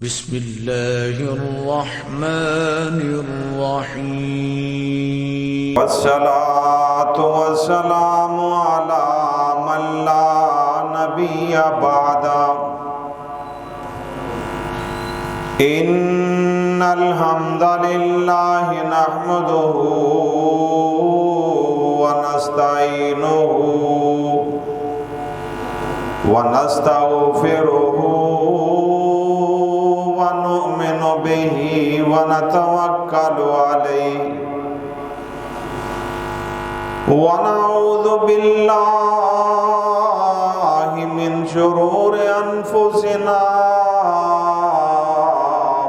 बिस्मिल्लाहिर्रहमानिर्रहीम। वस्सलातु वस्सलामु अला मन ला नबिय्य बअदा। इन्नल हम्दलिल्लाहि नहमदुहु व नस्तईनुहु व नस्तगफिरुहु व नु'मिनु बिही व नतवक्कलु अलैहि व नऊज़ु बिल्लाहि मिन शुरूरि अनफुसिना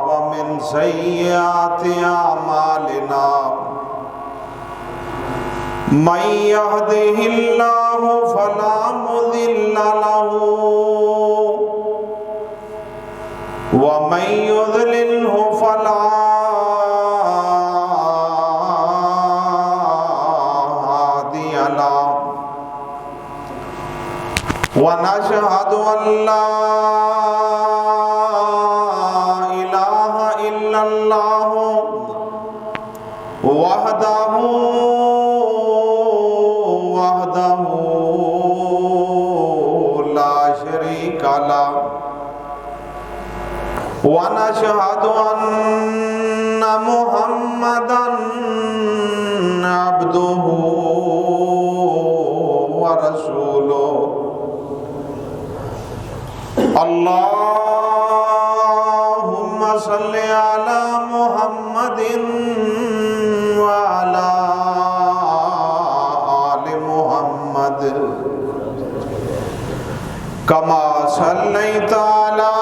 व मिन सय्यिआति अमालिना। मन यहदिहिल्लाहु फला मुदिल्ल लहु व मन युद्लिल्हु फला हादिय लहु। व नशहदु अन ला इलाहा इल्लल्लाहु वहदहु ला शरीका लहु व नशहदु अन्न मुहम्मदन अब्दुहु व रसूलुहु। अल्लाहुम्मा सल्लि अला मुहम्मदिन व अला आलि मुहम्मद कमा सल्लैता अला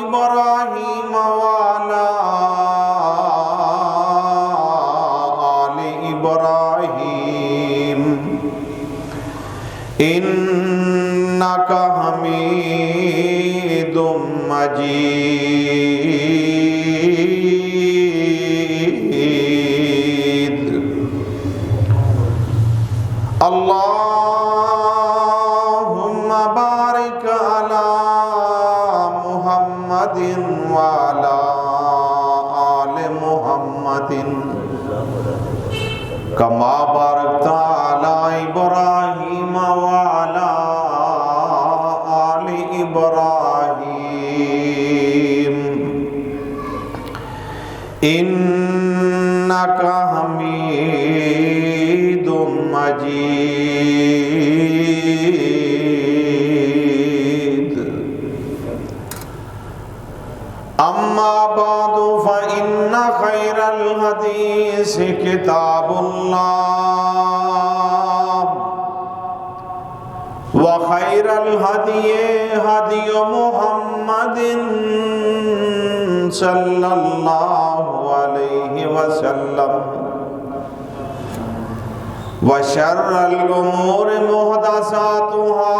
इब्राहीम व अला आलि इब्राहीम इन्नका हमीदुम मजीद। अल्लाहुम्मा बारिक अला मुहम्मदिन व अला आलि मुहम्मदिन कमा बारकता अला इब्राहीम व अला आलि इब्राहीम इन्नका हमीदुम मजीद। अम्मा बादु फ़इन्न खैरल हदीस किताबुल्लाह व खैरल हदिय हदिय मुहम्मदिन सल्लल्लाहु अलैहि वसल्लम व शर्रल उमूरि मुहदसातुहा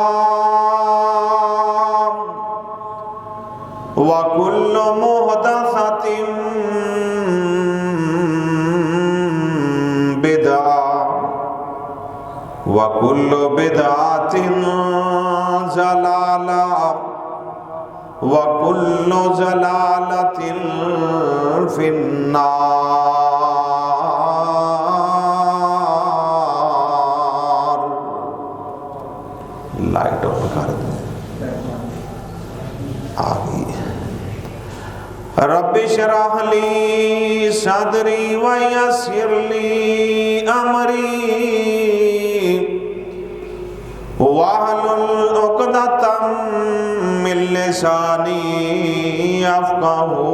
व कुल्लु मुहदसतिन बिदअ व कुल्लु बिदअतिन ज़लाला व कुल्लु ज़लालतिन फिन्नार। लाइट ऑफ कर दें। आ गई। रब्बि शरह ली सदरी व यस्सिर ली अमरी वाहलुल उक़दतम मिन लिसानी यफ़क़हू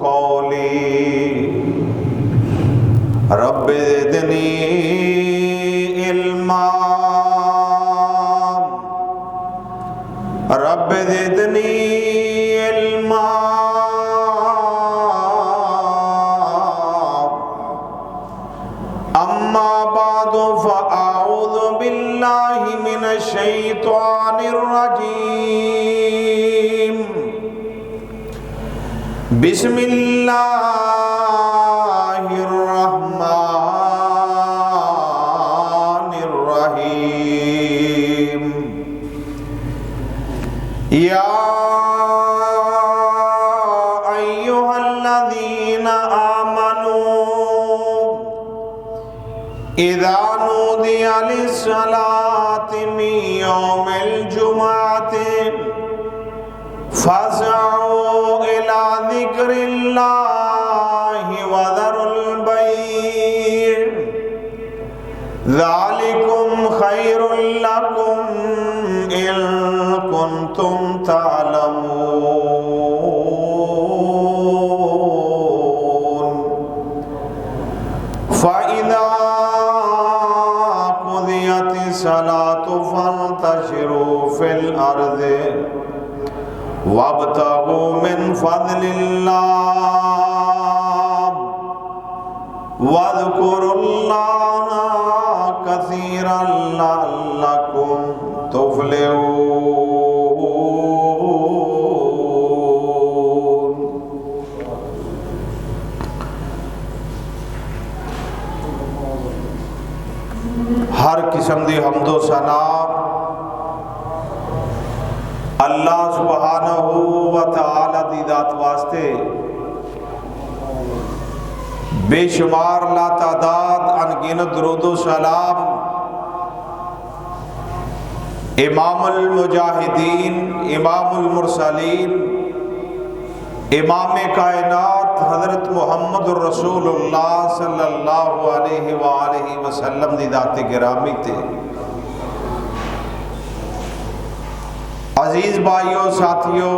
क़ौली। Rabbi ज़िदनी इल्मा rabbi ज़िदनी इल्मा। अम्मा बादु फ़अऊज़ु बिल्लाहि मिनश शैतानिर रजीम। बिस्मिल्लाहिर रहमानिर रहीम। या इज़ा नूदिया लिस्सलाति मिन यौमिल जुमअति फज़अू इला ज़िक्रिल्लाहि व ज़रुल बैअ ज़ालिकुम खैरुल लकुम इन कुंतुम तालमून फ़इज़ा क़ुदियतिस सलातु फंतशिरू फ़िल अर्ज़ि वब्तगू मिन फ़ज़लिल्लाह वज़्कुरुल्लाह कसीरन लअल्लकुम तुफ़्लिहून। हर किस्म दी हम्दो सना अल्लाह सुब्हानहू व तआला दी ज़ात वास्ते बेशुमार लातादाद अनगिनत दुरूदो सलाम इमामुल मुजाहिदीन, इमामुल मुरसलीन, इमाम कायनात हज़रत मुहम्मदुर रसूलुल्लाह सल्लल्लाहु अलैहि वसल्लम दी ज़ात गिरामी ते। अजीज भाइयों साथियों,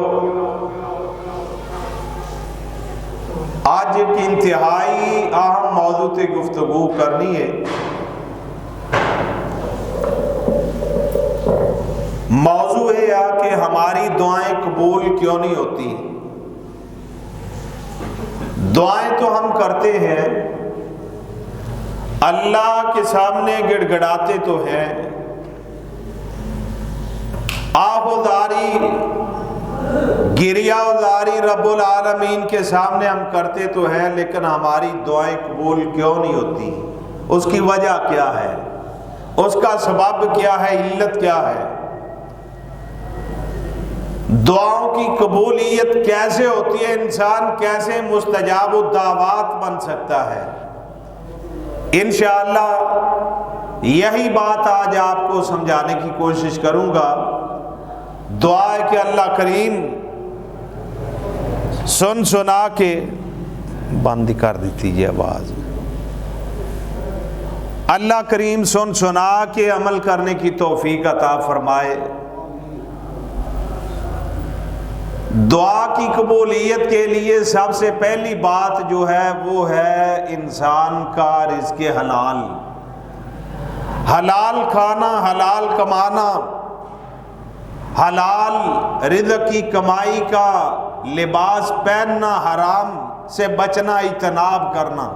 आज एक इंतहाई अहम मौजू पे गुफ्तगू करनी है। मौजू है कि हमारी दुआएं कबूल क्यों नहीं होती। दुआएं तो हम करते हैं, अल्लाह के सामने गिड़गिड़ाते तो हैं, आहोदारी गिरियादारी रब्बुल आलमीन के सामने हम करते तो हैं, लेकिन हमारी दुआएं कबूल क्यों नहीं होती? उसकी वजह क्या है? उसका सबब क्या है? इल्लत क्या है? दुआओं की कबूलियत कैसे होती है? इंसान कैसे मुस्तजाबुद दावात बन सकता है? इंशाअल्लाह यही बात आज आपको समझाने की कोशिश करूंगा। दुआ है कि अल्लाह करीम सुन सुना के बंद कर दी थी आवाज। अल्लाह करीम सुन सुना के अमल करने की तौफीक अता फरमाए। दुआ की कबूलियत के लिए सबसे पहली बात जो है वो है इंसान का रिज़्क़ हलाल, हलाल खाना, हलाल कमाना, हलाल रिज़्क़ की कमाई का लिबास पहनना, हराम से बचना, इज्तनाब करना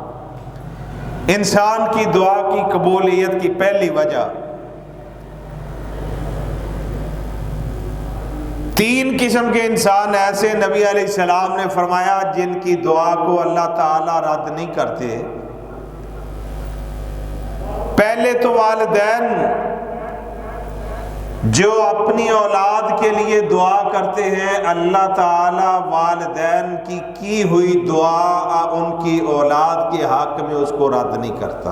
इंसान की दुआ की कबूलियत की पहली वजह। तीन किस्म के इंसान ऐसे नबी अलैहिस्सलाम ने फरमाया जिनकी दुआ को अल्लाह ताला रद्द नहीं करते। पहले तो वालिदैन जो अपनी औलाद के लिए दुआ करते हैं, अल्लाह ताला वालिदैन की हुई दुआ उनकी औलाद के हक में उसको रद्द नहीं करता।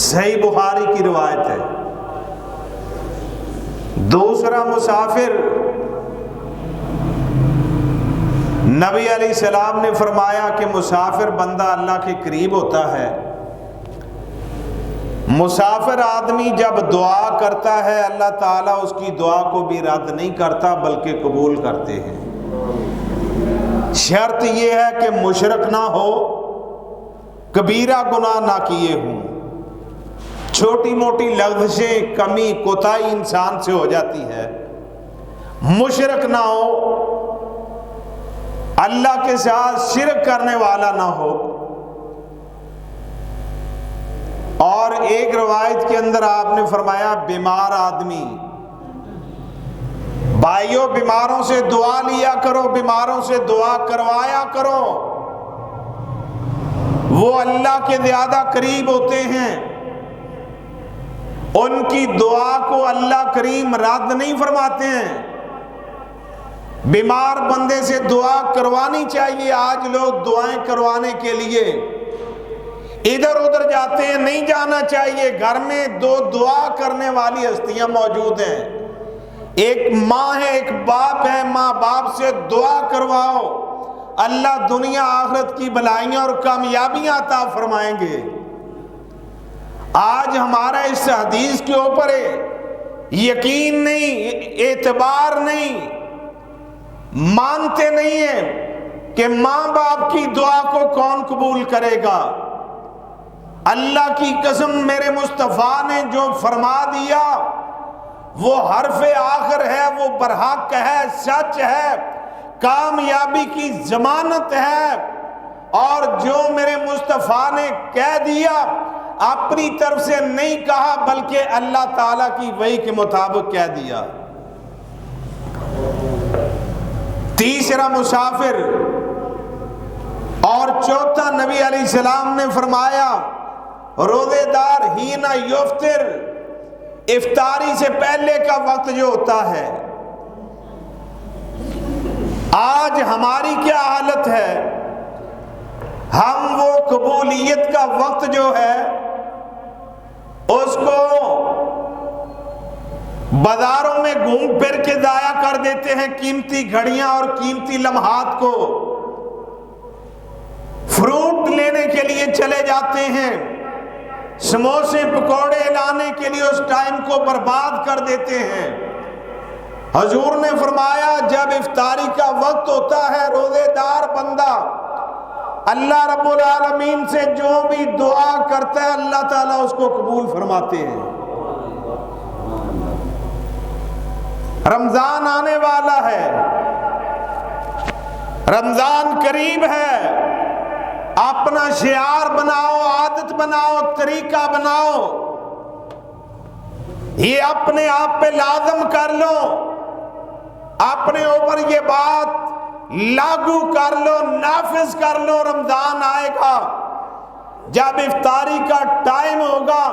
सही बुखारी की रिवायत है। दूसरा मुसाफिर, नबी अलैहिस्सलाम ने फरमाया कि मुसाफिर बंदा अल्लाह के करीब होता है। मुसाफिर आदमी जब दुआ करता है अल्लाह ताला उसकी दुआ को भी रद्द नहीं करता बल्कि कबूल करते हैं। शर्त यह है कि मुशरक ना हो, कबीरा गुनाह ना किए हों। छोटी मोटी लफ्ज़ें कमी कोताही इंसान से हो जाती है। मुशरक ना हो, अल्लाह के साथ शिरक करने वाला ना हो। और एक रवायत के अंदर आपने फरमाया बीमार आदमी, भाइयों बीमारों से दुआ लिया करो, बीमारों से दुआ करवाया करो, वो अल्लाह के ज्यादा करीब होते हैं। उनकी दुआ को अल्लाह करीम रद्द नहीं फरमाते हैं। बीमार बंदे से दुआ करवानी चाहिए। आज लोग दुआएं करवाने के लिए इधर उधर जाते हैं, नहीं जाना चाहिए। घर में दो दुआ करने वाली हस्तियां मौजूद हैं, एक माँ है, एक बाप है। माँ बाप से दुआ करवाओ, अल्लाह दुनिया आखिरत की भलाइयां और कामयाबियां अता फरमाएंगे। आज हमारा इस हदीस के ऊपर यकीन नहीं, एतबार नहीं, मानते नहीं है कि माँ बाप की दुआ को कौन कबूल करेगा। अल्लाह की कसम, मेरे मुस्तफ़ा ने जो फरमा दिया वो हरफ़े आखिर है, वो बरहक है, सच है, कामयाबी की जमानत है। और जो मेरे मुस्तफ़ा ने कह दिया अपनी तरफ से नहीं कहा, बल्कि अल्लाह ताला की वही के मुताबिक कह दिया। तीसरा मुसाफिर और चौथा नबी अलैहिस्सलाम ने फरमाया रोजेदार ही ना युफ्तिर, इफ्तारी से पहले का वक्त जो होता है। आज हमारी क्या हालत है, हम वो कबूलियत का वक्त जो है उसको बाजारों में घूम फिर के जाया कर देते हैं। कीमती घड़ियां और कीमती लम्हात को फ्रूट लेने के लिए चले जाते हैं, समोसे पकौड़े लाने के लिए उस टाइम को बर्बाद कर देते हैं। हजूर ने फरमाया जब इफ्तारी का वक्त होता है, रोजेदार बंदा अल्लाह रब्बुल आलमीन से जो भी दुआ करता है अल्लाह ताला उसको कबूल फरमाते हैं। रमजान आने वाला है, रमजान करीब है। अपना शियार बनाओ, आदत बनाओ, तरीका बनाओ, ये अपने आप पे लाजम कर लो, अपने ऊपर ये बात लागू कर लो, नाफिज कर लो। रमजान आएगा, जब इफ्तारी का टाइम होगा,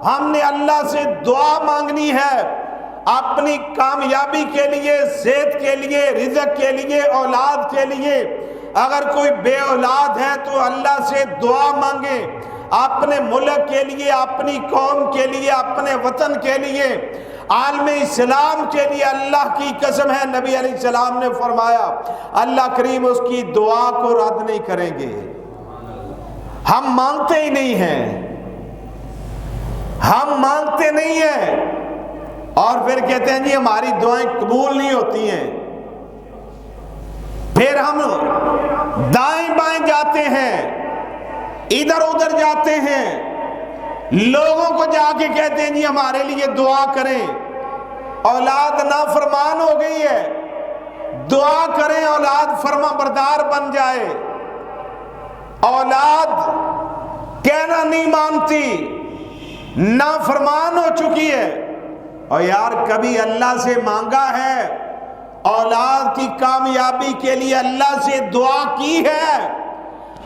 हमने अल्लाह से दुआ मांगनी है अपनी कामयाबी के लिए, सेहत के लिए, रिज़्क़ के लिए, औलाद के लिए। अगर कोई बे औलाद है तो अल्लाह से दुआ मांगे अपने मुल्क के लिए, अपनी कौम के लिए, अपने वतन के लिए, आलमे इस्लाम के लिए। अल्लाह की कसम है, नबी अलैहिस्सलाम ने फरमाया अल्लाह करीम उसकी दुआ को रद्द नहीं करेंगे। हम मांगते ही नहीं हैं, हम मांगते नहीं हैं और फिर कहते हैं जी हमारी दुआएं कबूल नहीं होती हैं। फिर हम दाएं बाएं जाते हैं, इधर उधर जाते हैं, लोगों को जाके कहते हैं जी हमारे लिए दुआ करें। औलाद नाफरमान हो गई है, दुआ करें औलाद फरमा बरदार बन जाए। औलाद कहना नहीं मानती, नाफरमान हो चुकी है। और यार कभी अल्लाह से मांगा है, औलाद की कामयाबी के लिए अल्लाह से दुआ की है,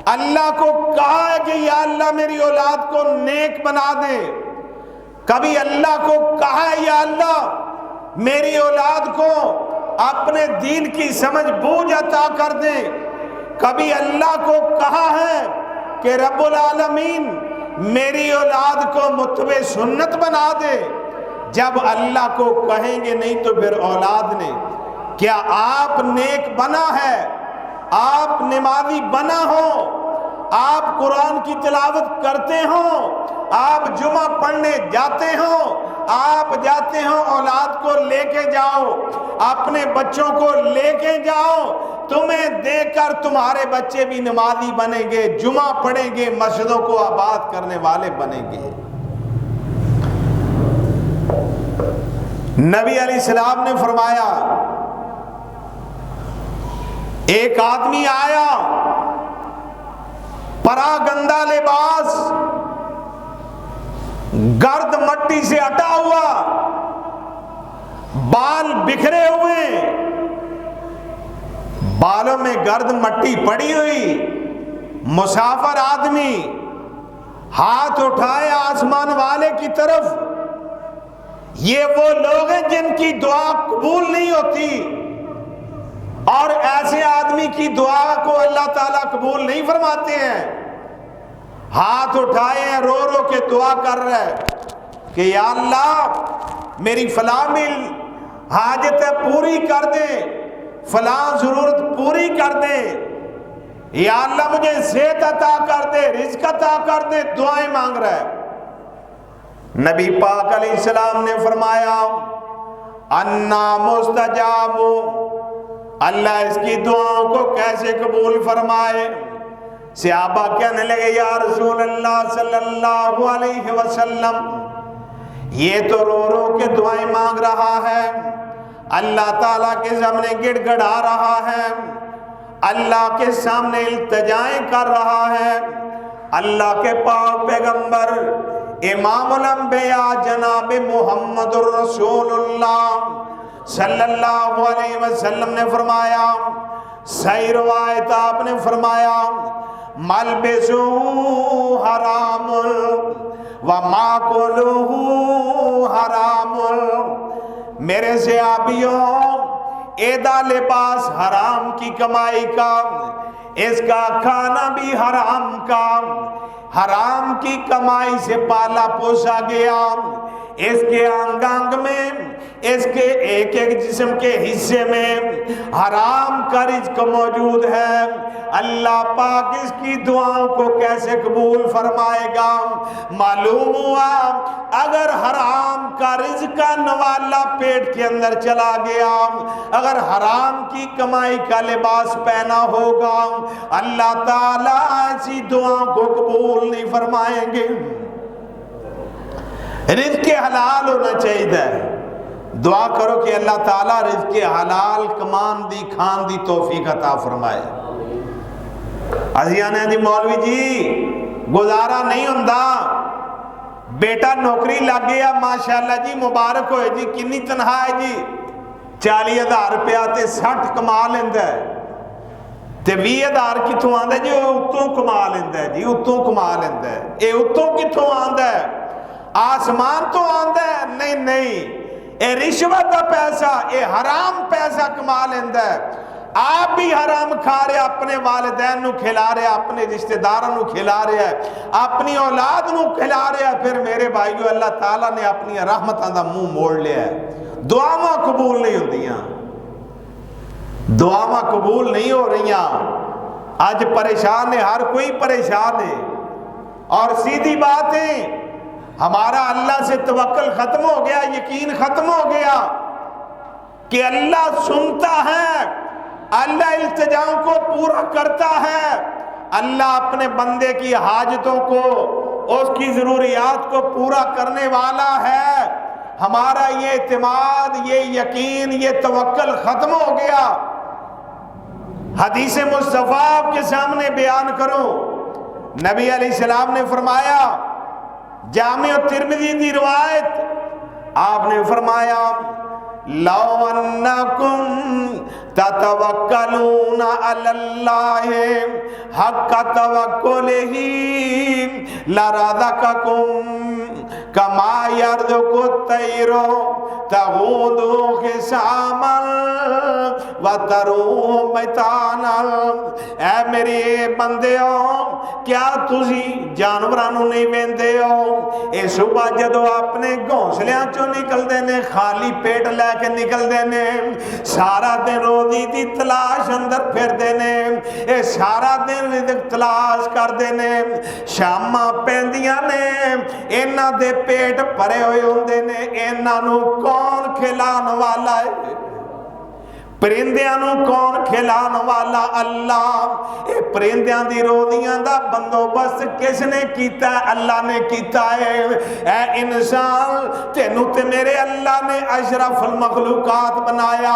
अल्लाह को कहा है कि या अल्लाह मेरी औलाद को नेक बना दे। कभी अल्लाह को कहा है या अल्लाह मेरी औलाद को अपने दीन की समझ बूझ अता कर दे। कभी अल्लाह को कहा है कि रब्बुल आलमीन मेरी औलाद को मुत्तबे सुन्नत बना दे। जब अल्लाह को कहेंगे नहीं तो फिर औलाद ने। क्या आप नेक बना है, आप नमाजी बना हो, आप कुरान की तिलावत करते हो, आप जुमा पढ़ने जाते हो, आप जाते हो, औलाद को लेके जाओ, अपने बच्चों को लेके जाओ। तुम्हें देखकर तुम्हारे बच्चे भी नमाजी बनेंगे, जुमा पढ़ेंगे, मस्जिदों को आबाद करने वाले बनेंगे। नबी अलैहिस्सलाम ने फरमाया एक आदमी आया, परागंदा लिबास, गर्द मट्टी से अटा हुआ, बाल बिखरे हुए, बालों में गर्द मट्टी पड़ी हुई, मुसाफिर आदमी हाथ उठाए आसमान वाले की तरफ। ये वो लोग हैं जिनकी दुआ कबूल नहीं होती, और ऐसे आदमी की दुआ को अल्लाह ताला कबूल नहीं फरमाते हैं। हाथ उठाए हैं, रो रो के दुआ कर रहा है कि या अल्लाह मेरी फला मिल हाजत पूरी कर दे, फला जरूरत पूरी कर दे, या अल्लाह मुझे सेहत अता कर दे, रिज़्क अता कर दे, दुआएं मांग रहा है। नबी पाक अलैहिस्सलाम ने फरमाया अन्ना मुस्तजाबु, अल्लाह इसकी दुआओं को कैसे कबूल फरमाए। सहाबा कहने लगे या रसूल अल्लाह सल्लल्लाहु अलैहि वसल्लम, ये तो रो रो के दुआएं मांग रहा है, अल्लाह ताला के सामने गिड़गिड़ा रहा है, अल्लाह के सामने इल्तिजाएं कर रहा है। अल्लाह के पाक पैगंबर इमामुल अंबिया जनाब मुहम्मदुर रसूलुल्लाह सल्लल्लाहु अलैहि वसल्लम ने फरमाया, सही रवायत आपने फरमाया मलबिसु हरामुल व माकुलुहु हरामुल, मेरे से आबियों एदा लिबास हराम की कमाई का, इसका खाना भी हराम का, हराम की कमाई से पाला पोसा गया, इसके अंग अंग में, इसके एक एक जिस्म के हिस्से में हराम का रिज़्क मौजूद है। अल्लाह पाक इसकी दुआओं को कैसे कबूल फरमाएगा। मालूम हुआ अगर हराम का रिज़्क का नवाला पेट के अंदर चला गया, अगर हराम की कमाई का लिबास पहना होगा, अल्लाह ताला ऐसी दुआओं को कबूल नहीं फरमाएंगे। रिज़्क़ हलाल होना चाहिए। दुआ करो कि अल्लाह ताला रिज़्क़ हलाल कमान दी खान दी तौफीक अता फरमाए। अजिया ने दी मौलवी जी गुजारा नहीं हुंदा, बेटा नौकरी लग गया माशाअल्लाह जी, मुबारक होए जी, किन्नी तनखा है जी, 40,000 रुपया ते 60 कमा लेंदा है, ते 20,000 कितों आंदा जी, उत्तों कमा लेंदा है जी, उत्तों कमा लेंदा है। ये उत्तों कितों आंदा है? आसमान तो आंदा है? नहीं नहीं, ये रिश्वत का पैसा, ये हराम पैसा कमा लेंदा है। आप भी हराम खा रहे, अपने वालिदैन नू खिला रहे, अपने रिश्तेदारों नू खिला रहे है, अपनी औलाद नू खिला रहे है, फिर मेरे भाइयों अल्लाह ताला ने अपनी रहमतां दा मुंह मोड़ लिया है। दुआवां कबूल नहीं होंदियां, दुआवां कबूल नहीं हो रही। आज परेशान है, हर कोई परेशान है। और सीधी बात है, हमारा अल्लाह से तवक्कल खत्म हो गया, यकीन खत्म हो गया कि अल्लाह सुनता है, अल्लाह इल्तिजाओं को पूरा करता है, अल्लाह अपने बंदे की हाजतों को, उसकी जरूरियात को पूरा करने वाला है। हमारा ये इत्मीनान, ये यकीन, ये तवक्कल खत्म हो गया। हदीस मुस्तफा आपके सामने बयान करो, नबी अलैहिस्सलाम ने फरमाया, जामिअ तिर्मिज़ी की रिवायत, आपने फरमाया लौ अन्नकुम ततवक्कलूना अलल्लाहि हक्का तवक्कुलिही लरज़क़कुम कमा यरज़ुक़ु तैरो तगूदु खिसामन व तरूह बितानन। ऐ मेरे बंदेओ, क्या तुसी जानवरां नूं नहीं वेंदे हो? ये सुबह जदों अपने घोंसलियां चों निकलदे ने, खाली पेट लैके निकलदे ने, सारा दिन रोजी दी तलाश अंदर फिरदे ने, ये सारा दिन रिज़्क़ तलाश करदे ने, शामां पैंदियां ने, इन्हां दे पेट भरे हुए हुंदे ने, इन्हां नूं कौन खिलाने वाला है? परिंदियां नूं कौन खिलाने वाला? अल्लाह। ये परिंदियां दी रोटियां दा बंदोबस्त किसने कीता? अल्लाह ने कीता है। ऐ इंसान, तेनू ते मेरे अल्लाह ने अशरफुल मखलूकात बनाया,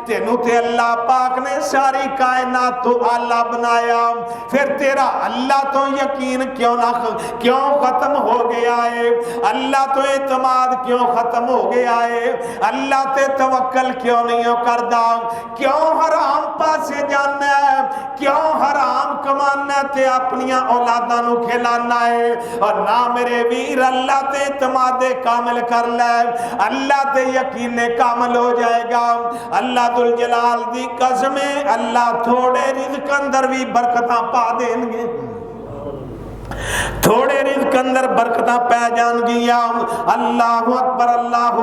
तेनू ते अल्लाह पाक ने सारी कायनात तो आला बनाया, फिर तेरा अल्लाह तो यकीन क्यों खत्म हो गया है? अल्लाह तो एतमाद क्यों खत्म हो गया है? अल्लाह ते तवक्कल क्यों नहीं करदा? क्यों हराम पासे जाना है? क्यों हराम कमाना ते अपनिया औलादा नू खिलाना है? और ना मेरे वीर अल्लाह ते एतमादे कामिल कर ले, अल्लाह ते यकीने कामिल हो जाएगा। अल्लाह दुल जलाल दी कसम है, अल्लाह थोड़े रिज़्क़ अंदर भी बरकतां पा देंगे। थोड़े रिज़्क अंदर बरकतां पै जाणगियां। अल्लाहु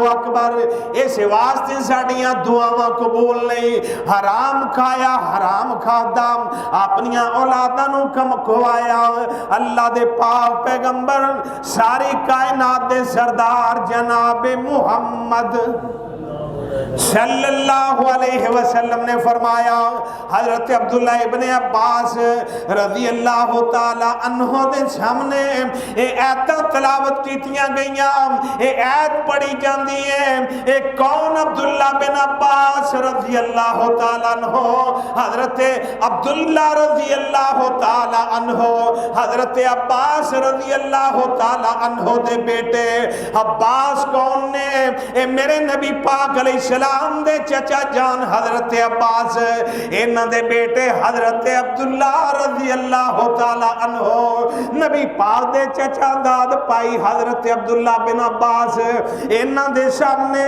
अकबर। इस वास्ते साडियां दुआवां कबूल नहीं। हराम खाया, हराम खादा, अपनियां औलादां नूं कम खवाया। अल्लाह दे पाक पैगंबर सारी कायनात दे सरदार जनाब मुहम्मद सल्लल्लाहु अलैहि वसल्लम ने फरमाया, हजरत अब्दुल्ला इब्ने अब्बास रज़ी अल्लाह तआला अन्हो दे सामने ये आयत तलावत कीतियां गईयां, ये आयत पढ़ी जाती है। ये कौन? अब्दुल्ला बिन अब्बास रज़ी अल्लाह तआला अन्हो। हजरत अब्दुल्ला रज़ी अल्लाह तआला अन्हो हजरत अब्बास रज़ी अल्लाह तआला अन्हो दे बेटे। अब्बास कौन ने? ये मेरे नबी पाक अलैहिस्सलाम दे चचा जान हजरत अब्बास, इन्हां दे बेटे हजरत अब्दुल्ला रज़ी अल्लाह तआला अन्हो। नबी पाक दे चचा दाद पाई हजरत अब्दुल्ला बिन अब्बास, इन्हां दे सामने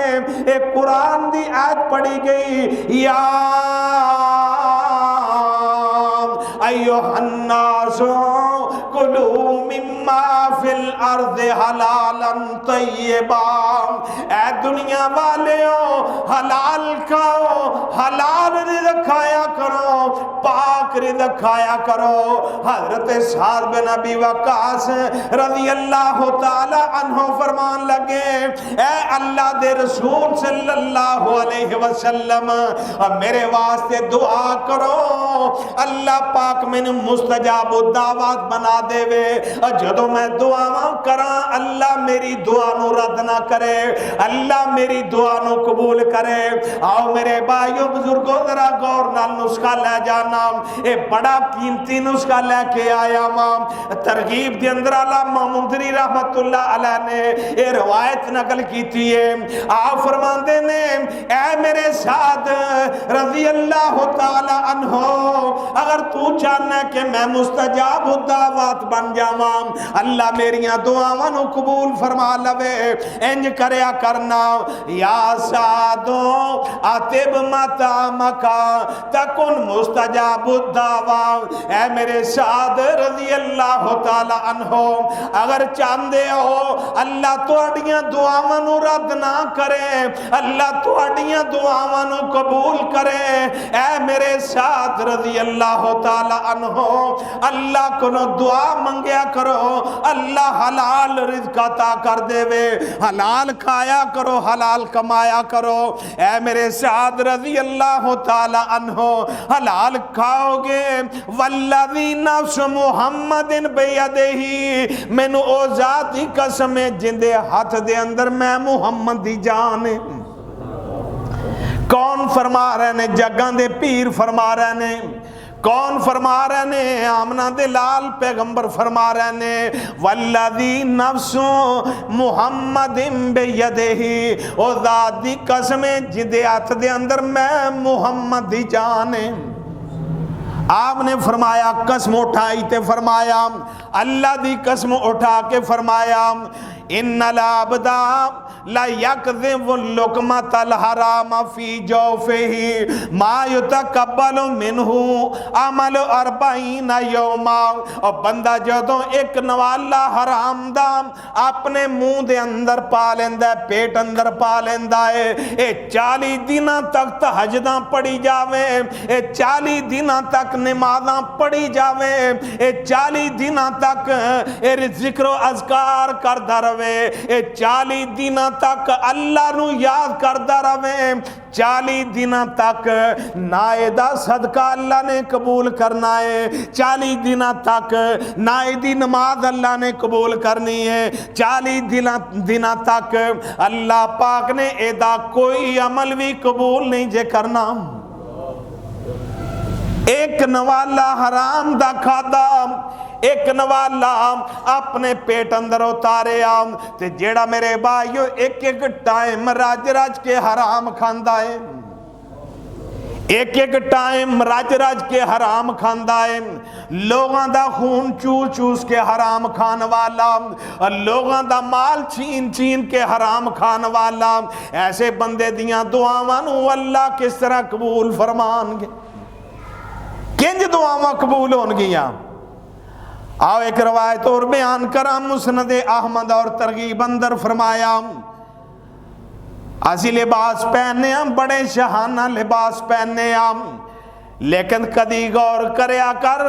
एक कुरान दी आयत पढ़ी गई, या अय्युहन्नासु कुलू मिम्मा फिल अर्ज़ हलालन तय्यबा। ऐ दुनिया वालेओ हलाल खाओ, हलाल रिज़्क़ खाया करो, पाक रिज़्क़ खाया करो। हजरत साद बिन अबी वक्कास रज़ी अल्लाह तआला अन्हो फरमान लगे, ऐ अल्लाह दे रसूल सल्लल्लाहु अलैहि वसल्लम मेरे वास्ते दुआ करो, अल्लाह पाक मैनू मुस्तजाब दावत बना देवे। जदों मैं दुआवां करा अल्लाह मेरी दुआ नू रद्द ना करे, अल्लाह मेरी दुआ नू कबूल करे। आओ मेरे भाइयों बुजुर्गों जरा गौर नाल नुस्खा ले जाना, ये बड़ा कीमती नुस्खा लेके आया मां। तरगीब के अंदर अल्लामा मुंदरी रहमतुल्लाह अलैह ने ये रवायत नकल की है। आप फरमाते ने, ऐ मेरे साथ रज़ी अल्लाह तआला अन्हो, अगर तू चाहना कि मैं मुस्तजाब दावत बन जावा, अल्लाह मेरिया दुआवां नू कबूल फरमा लवे, इंज करया करना, या सादो आतिब माता मका तकुन मुस्तजाब दावा। ऐ मेरे साद रज़ी अल्लाह तआला अन्हो, अगर चाहते हो अल्लाह तुहाड़ियां दुआवां नू रद्द ना करे, अल्लाह तुहाड़ियां दुआवां नू कबूल करे, ऐ मेरे साथ रज़ी अल्लाह तआला अन्हो अल्लाह को दुआ मंगया करो, अल्लाह हलाल रिज़्क़ अता कर देवे। हलाल खाया करो, हलाल कमाया करो। ऐ मेरे साथ रज़ी अल्लाह तआला अन्हो, हलाल खाओगे, वल्लज़ी नफ्स मुहम्मदिन बियदिही, मैनू ओ ज़ात दी कसम है जिंदे हाथ दे अंदर मैं मुहम्मद दी जान है। कौन फरमा रहे ने? जगां दे पीर फरमा रहे ने। कौन फरमा रहे ने? आमना दे लाल पैगंबर फरमा रहे ने, वल्लज़ी नफ्सु मुहम्मदिन बियदिही, ओ ज़ात दी कसम है जिंदे हाथ दे अंदर मैं मुहम्मद दी जान है। आपने फरमाया, कसम उठाई ते फरमाया, अल्लाह दी कसम उठा के फरमाया, इन्नल अब्दा ला यकज़िबु लुक़मतल हराम फी जौफ़िही मा युतक़ब्बलु मिन्हु अमल अरबईन यौमा। और बंदा जदों एक नवाला हराम दा अपने मुंह दे अंदर पा लेंदा है, पेट अंदर पा लेंदा है, ये 40 दिनां तक तहज्जुदां पढ़ी जावे, ये 40 दिनां तक नमाज़ां पढ़ी जावे, ये 40 दिनां तक ये ज़िक्र अज़कार करदा रवे, ये 40 दिनां तक अल्लाह नू याद करदा रवे, 40 दिनां तक ना एदा सदका अल्लाह ने कबूल करना है, 40 दिनां तक ना एदी नमाज अल्लाह ने कबूल करनी है, 40 दिनां तक अल्लाह पाक ने एदा कोई अमल भी कबूल नहीं जे करना। एक नवाला हराम दा खादा, एक नवाला अपने पेट अंदर उतारिया, ते जेड़ा मेरे भाइयों एक एक टाइम रज रज के हराम खांदा है, एक एक टाइम रज रज के हराम खांदा है, लोगों का खून चूस चूस के हराम खान वाला, लोगों का माल छीन छीन के हराम खान वाला, ऐसे बंदे दियां दुआवां नू अल्लाह किस तरह कबूल फरमानगे? किंज दुआवां कबूल होणगियां? आओ एक रवायत और बयान करा, मुस्नद अहमद और तरगीब अंदर फरमाया, असी लिबास पहने बड़े शहाना लिबास पहने, लेकिन कदी गौर करया कर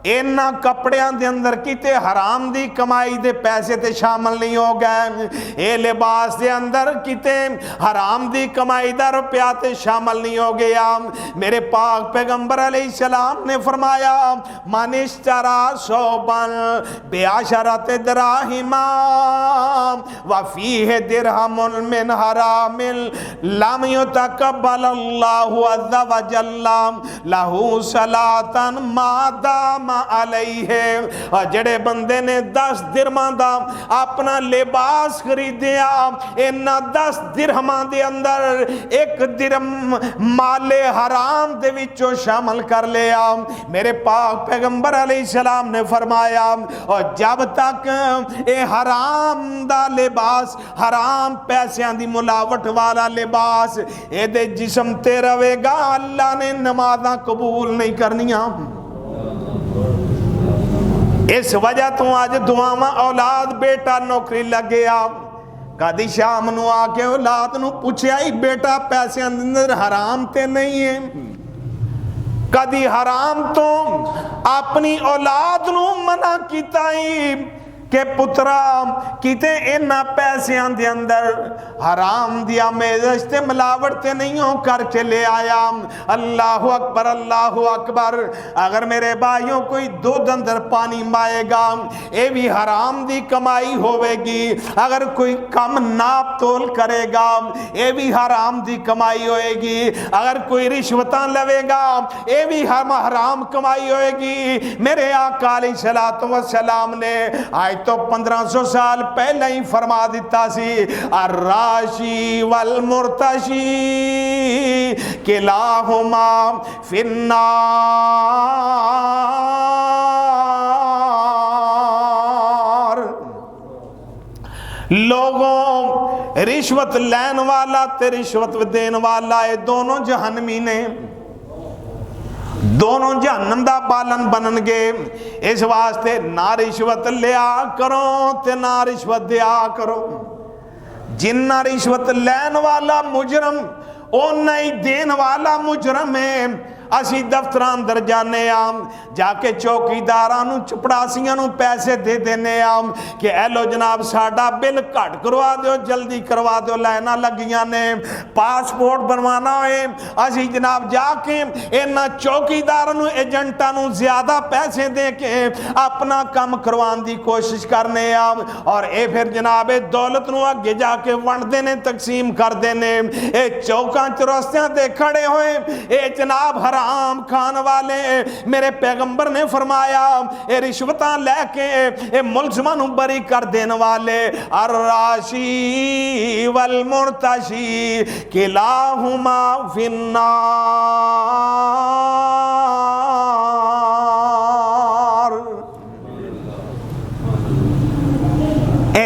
इन्हां कपड़ियां दे अंदर किते हराम दी कमाई दे पैसे ते शामिल नहीं हो गए। ये लिबास दे अंदर किते हराम दी कमाई दा रुपया ते शामिल नहीं हो गया। मेरे पाक पैगंबर अलैहिस्सलाम ने फरमाया, मन इश्तरा शौबन बेअशरत दराहिमा व फीह दिरहमुन मिन हरामिल लम युतकब्बल अल्लाहु अज़्ज़ा व जल्ला लहू सलातन मादाम अलैहि। और जड़े बंदे ने 10 दिरहमां दा अपना लिबास खरीदिया, इन्हां 10 दिरहमां दे अंदर एक दिरहम माले हराम दे विचों शामिल कर लिया। मेरे पाक पैगंबर अलैहिस्सलाम ने फरमाया, और जब तक ये हराम दा लिबास, हराम पैसों दी मिलावट वाला लिबास ये जिस्म ते रहेगा, अल्लाह ने नमाज़ां कबूल नहीं करनियां। इस वजह तो अज दुआवां औलाद बेटा नौकरी लग गया, कदी शाम नूं आके औलाद नूं पुछया ही बेटा पैसे अंदर हराम ते नहीं है, कदी हराम तो अपनी औलाद नूं मना कीता ही कि पुत्रा किते इन्हां पैसों दे अंदर हराम दी आमेज़श ते मिलावट ते नहीं हो करके ले आया। अल्लाहु अकबर, अल्लाहु अकबर। अगर मेरे भाइयों कोई दूध अंदर पानी पाएगा ये भी हराम दी कमाई होवेगी, अगर कोई कम नाप तोल करेगा ये भी हराम दी कमाई होएगी, अगर कोई रिश्वतां लवेगा ये भी हराम कमाई होएगी। मेरे आका अलैहिस्सलातु वस्सलाम ने आज तो 1500 साल पहले ही फरमा दिता सी, अर्राशी वल मुर्तशी किलाहुमा फिन्नार। लोगों, रिश्वत लैन वाला ते रिश्वत देन वाला ये दोनों जहन्नमी ने, दोनों जहन्नम दा बालन बननगे। इस वास्ते ना रिश्वत लिया करो ते ना रिश्वत दिया करो। जिन्ना रिश्वत लैन वाला मुजरम ओना ही देन वाला मुजरम है। असी दफ्तर अंदर जाने जाके चौकीदारां नूं चपड़ासियां नूं पैसे दे देने कि ए लो जनाब साडा बिल घट करवा दो, जल्दी करवा दो, लाइनां लगियां ने, पासपोर्ट बनवाना होए असी जनाब जाके इन्हां चौकीदारां नूं एजेंटां नूं ज्यादा पैसे दे के अपना काम करवाने की कोशिश करने और ये फिर जनाब ये दौलत नूं अगे जाके वंडदे ने, तकसीम करदे ने। ये चौकां चौरस्तियां ते खड़े होए ये जनाब हराम खान वाले, मेरे पैगंबर ने फरमाया ये रिश्वतां लैके ये मुलजमां नूं बरी कर देने वाले, अर्राशी वल मुर्तशी किलाहुमा फिन्नार।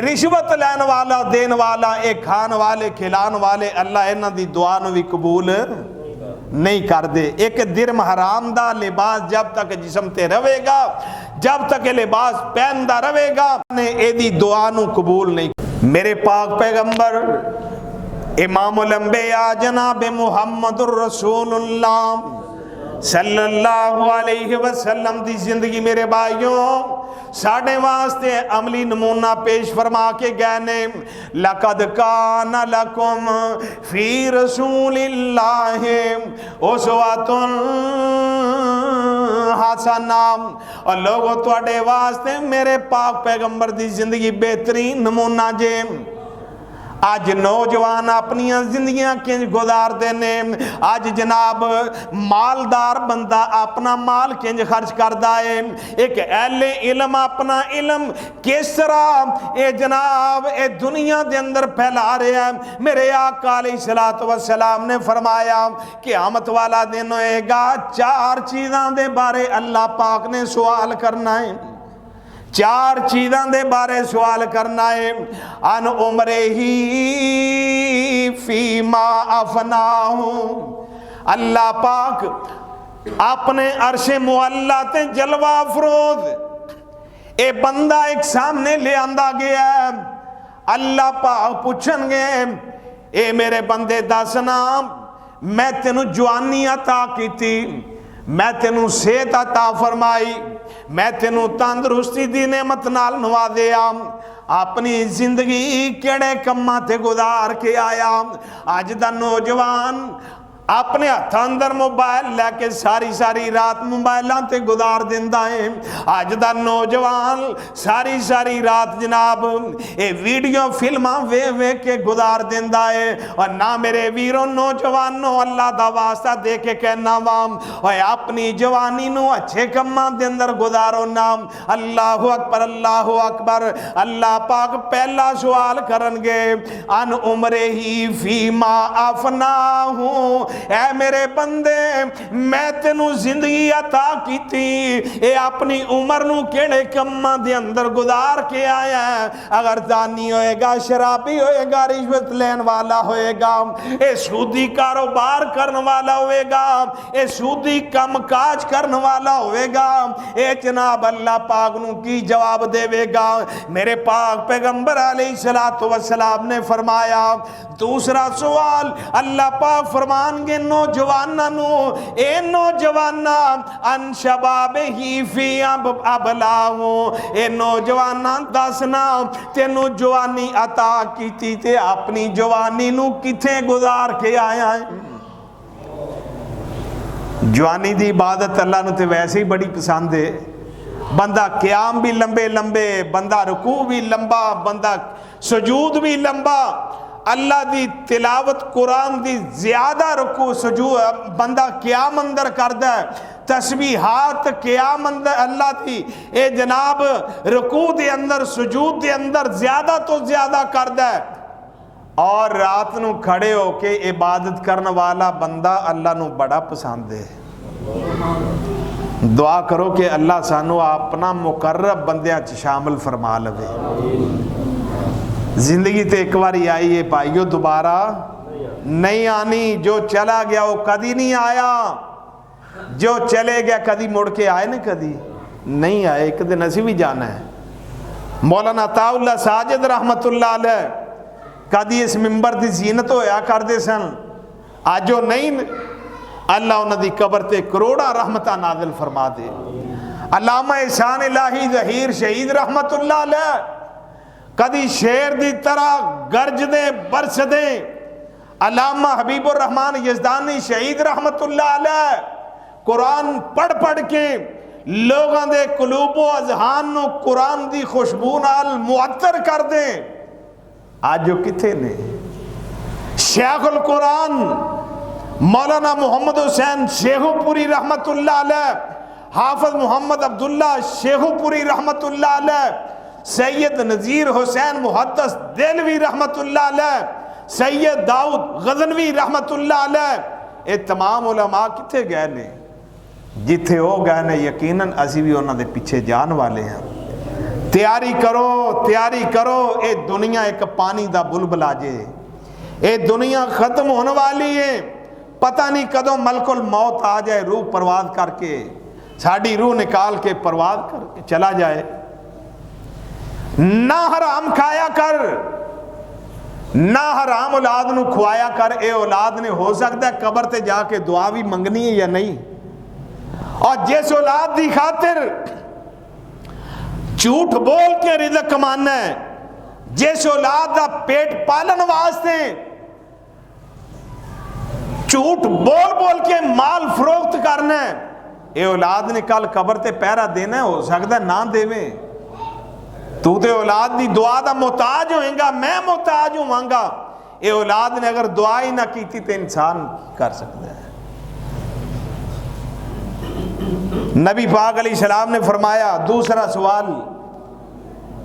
रिश्वत लैन वाला, देन वाला, एक खान वाले, खिलान वाले, अल्लाह इन्हां दी दुआ नूं भी कबूल नहीं कर दे। एक दिरहम हराम दा लिबास जब तक जिस्म ते रहेगा, जब तक ये लिबास पहनदा रहेगा ने एदी दुआ नूं कबूल नहीं। मेरे पाक पैगंबर इमामुल अंबिया जनाब मुहम्मदुर रसूलुल्लाह सल्लल्लाहु अलैहि वसल्लम दी जिंदगी मेरे भाइयों साढ़े वास्ते अमली नमूना पेश फरमा के गए ने। लक़द कान लकुम फी रसूलिल्लाहि उस्वतुन हसना। और लोगों तुहाडे वास्ते मेरे पाक पैगंबर दी जिंदगी बेहतरीन नमूना जे। अज नौजवान अपनिया जिंदगियां किंज गुजारते ने, अज जनाब मालदार बंदा अपना माल किंज खर्च करता है। एक अहले इलम अपना इलम किस तरह ये जनाब ये दुनिया के अंदर फैला रहा है। मेरे आका अलैहिस्सलातु वस्सलाम ने फरमाया क़यामत वाला दिन होएगा, 4 चीज़ों के बारे अल्लाह पाक ने सवाल करना है, 4 चीज़ों के बारे सवाल करना है। अन उम्रे ही फीमा अफनाहू, अल्लाह पाक अपने अर्शे मुअल्ला ते जलवा अफरोज ए बंदा एक सामने ले आंदा गया, अल्लाह पाक पूछणगे ए मेरे बंदे दस ना, मैं तेनू जवानी अता की, मैं तेनू सेहत अता फरमाई, मैं तेनू तंदुरुस्ती दी नेमत नाल नवादिया, अपनी जिंदगी केड़े कम्मां ते गुजार के आया। अज दा नौजवान अपने हाथ अंदर मोबाइल लैके सारी सारी रात मोबाइलों ते गुजार दिंदा है। अज दा नौजवान सारी सारी रात जनाब ये वीडियो फिल्मां वे वे के गुजार दिंदा है। और ना मेरे वीरों नौजवानों, अल्लाह दा वास्ता दे के कहना वाम और अपनी जवानी नू अच्छे कम्मां दे अंदर गुजारो नाम। अल्लाहु अकबर, अल्लाहु अकबर। अल्लाह पाक पहला सवाल करनगे अन उमरे ही फीमा अफना हूँ, ऐ मेरे बंदे मैं तेनू जिंदगी अता की थी, ए अपनी उम्र नू केड़े कम्मां दे अंदर गुजार के आया है। अगर दानी होएगा, शराबी होएगा, रिश्वत लेन वाला होएगा, ए सूदी कारोबार करने वाला होएगा, ए सूदी कम काज करने वाला होएगा, ए जनाब अल्लाह पाक नू की जवाब देवेगा। मेरे पाक पैगंबर अलैहिस्सलातु वस्सलाम ने फरमाया दूसरा सवाल अल्लाह पाक फरमानगे नौजवाना नू, ए नौजवाना अन शबाबे ही फी अबलाहू, ए नौजवाना दसना तेनू जवानी अता कीती ते अपनी जवानी नू किथे गुजार के आया है। जवानी दी इबादत अल्लाह नू ते वैसे ही बड़ी पसंद है। बंदा क्याम भी लंबे लंबे, बंदा रुकू भी लंबा, बंदा सुजूद भी लंबा, अल्लाह दी तिलावत कुरान दी ज्यादा रुकू सुजूद बंदा क्याम अंदर करदा है, तस्बीहात क्याम अंदर अल्लाह दी ए जनाब रुकू दे अंदर सुजूद दे अंदर ज्यादा तो ज्यादा करदा है। और रात नू खड़े होके इबादत करने वाला बंदा अल्लाह नू बड़ा पसंद है। दुआ करो कि अल्लाह सानू अपना मुकर्रब बंदियां च शामिल फरमा लवे। जिंदगी तो एक बार आई है भाइयों, दोबारा नहीं आनी। जो चला गया वो कदी नहीं आया, जो चले गया कदी मुड़ के आए ना, कदी नहीं आए। एक दिन असी भी जाना है। मौलाना अताउल्लाह साजिद रहमतुल्लाह अलैह कदी इस मिंबर की जीनत होया करते सन, अज वो नहीं। अल्लाह उन्होंने कबर ते करोड़ा रहमतां नाज़िल फरमा दे। अल्लामा एहसान इलाही ज़हीर शहीद रहमतुल्लाह अलैह कदी शेर दी तरह गरजदे बरसदे। अल्लामा हबीबुर रहमान यज़दानी शहीद रहमतुल्लाह अलैह कुरान पढ़ पढ़ के लोगों के कुलूबो अज़हान नू कुरान दी खुशबू नाल मुअत्तर कर दे। आज जो किथे ने शेखुल कुरान मौलाना मोहम्मद हुसैन शेखुपुरी रहमतुल्लाह अलैह, हाफिज मोहम्मद अब्दुल्ला शेखुपुरी रहमतुल्लाह अलैह, सैयद नज़ीर हुसैन मुहद्दिस देलवी रहमतुल्लाह अलैह, सैयद दाऊद गज़नवी रहमतुल्लाह अलैह, ये तमाम उलमा किथे गए ने? जिथे वो गए ने यकीनन असी भी उन्होंने पिछे जान वाले हैं। तैयारी करो, तैयारी करो। ये दुनिया एक पानी का बुलबुला जे, ये दुनिया खत्म होने वाली है। पता नहीं कदों मलकुल मौत आ जाए, रूह परवाज करके साड़ी रूह निकाल के परवाज करके चला जाए। ना हराम खाया कर, ना हराम औलाद नू खुआया कर। ए औलाद ने हो सकता है कबर ते जाके दुआ भी मंगनी है या नहीं। और जिस औलाद की खातिर झूठ बोल के रिज़्क़ कमाना है, जिस औलाद का पेट पालन वास्ते झूठ बोल बोल के माल फरोख्त करना है, ये औलाद ने कल कबर ते पहरा देना है। हो सकता ना देवे। तू तो औलाद की दुआ का मोहताज होएगा, मैं मोहताज होवांगा। ये औलाद ने अगर दुआ ही ना की तो इंसान कर सकता है। नबी पाक अलैहिस्सलाम ने फरमाया दूसरा सवाल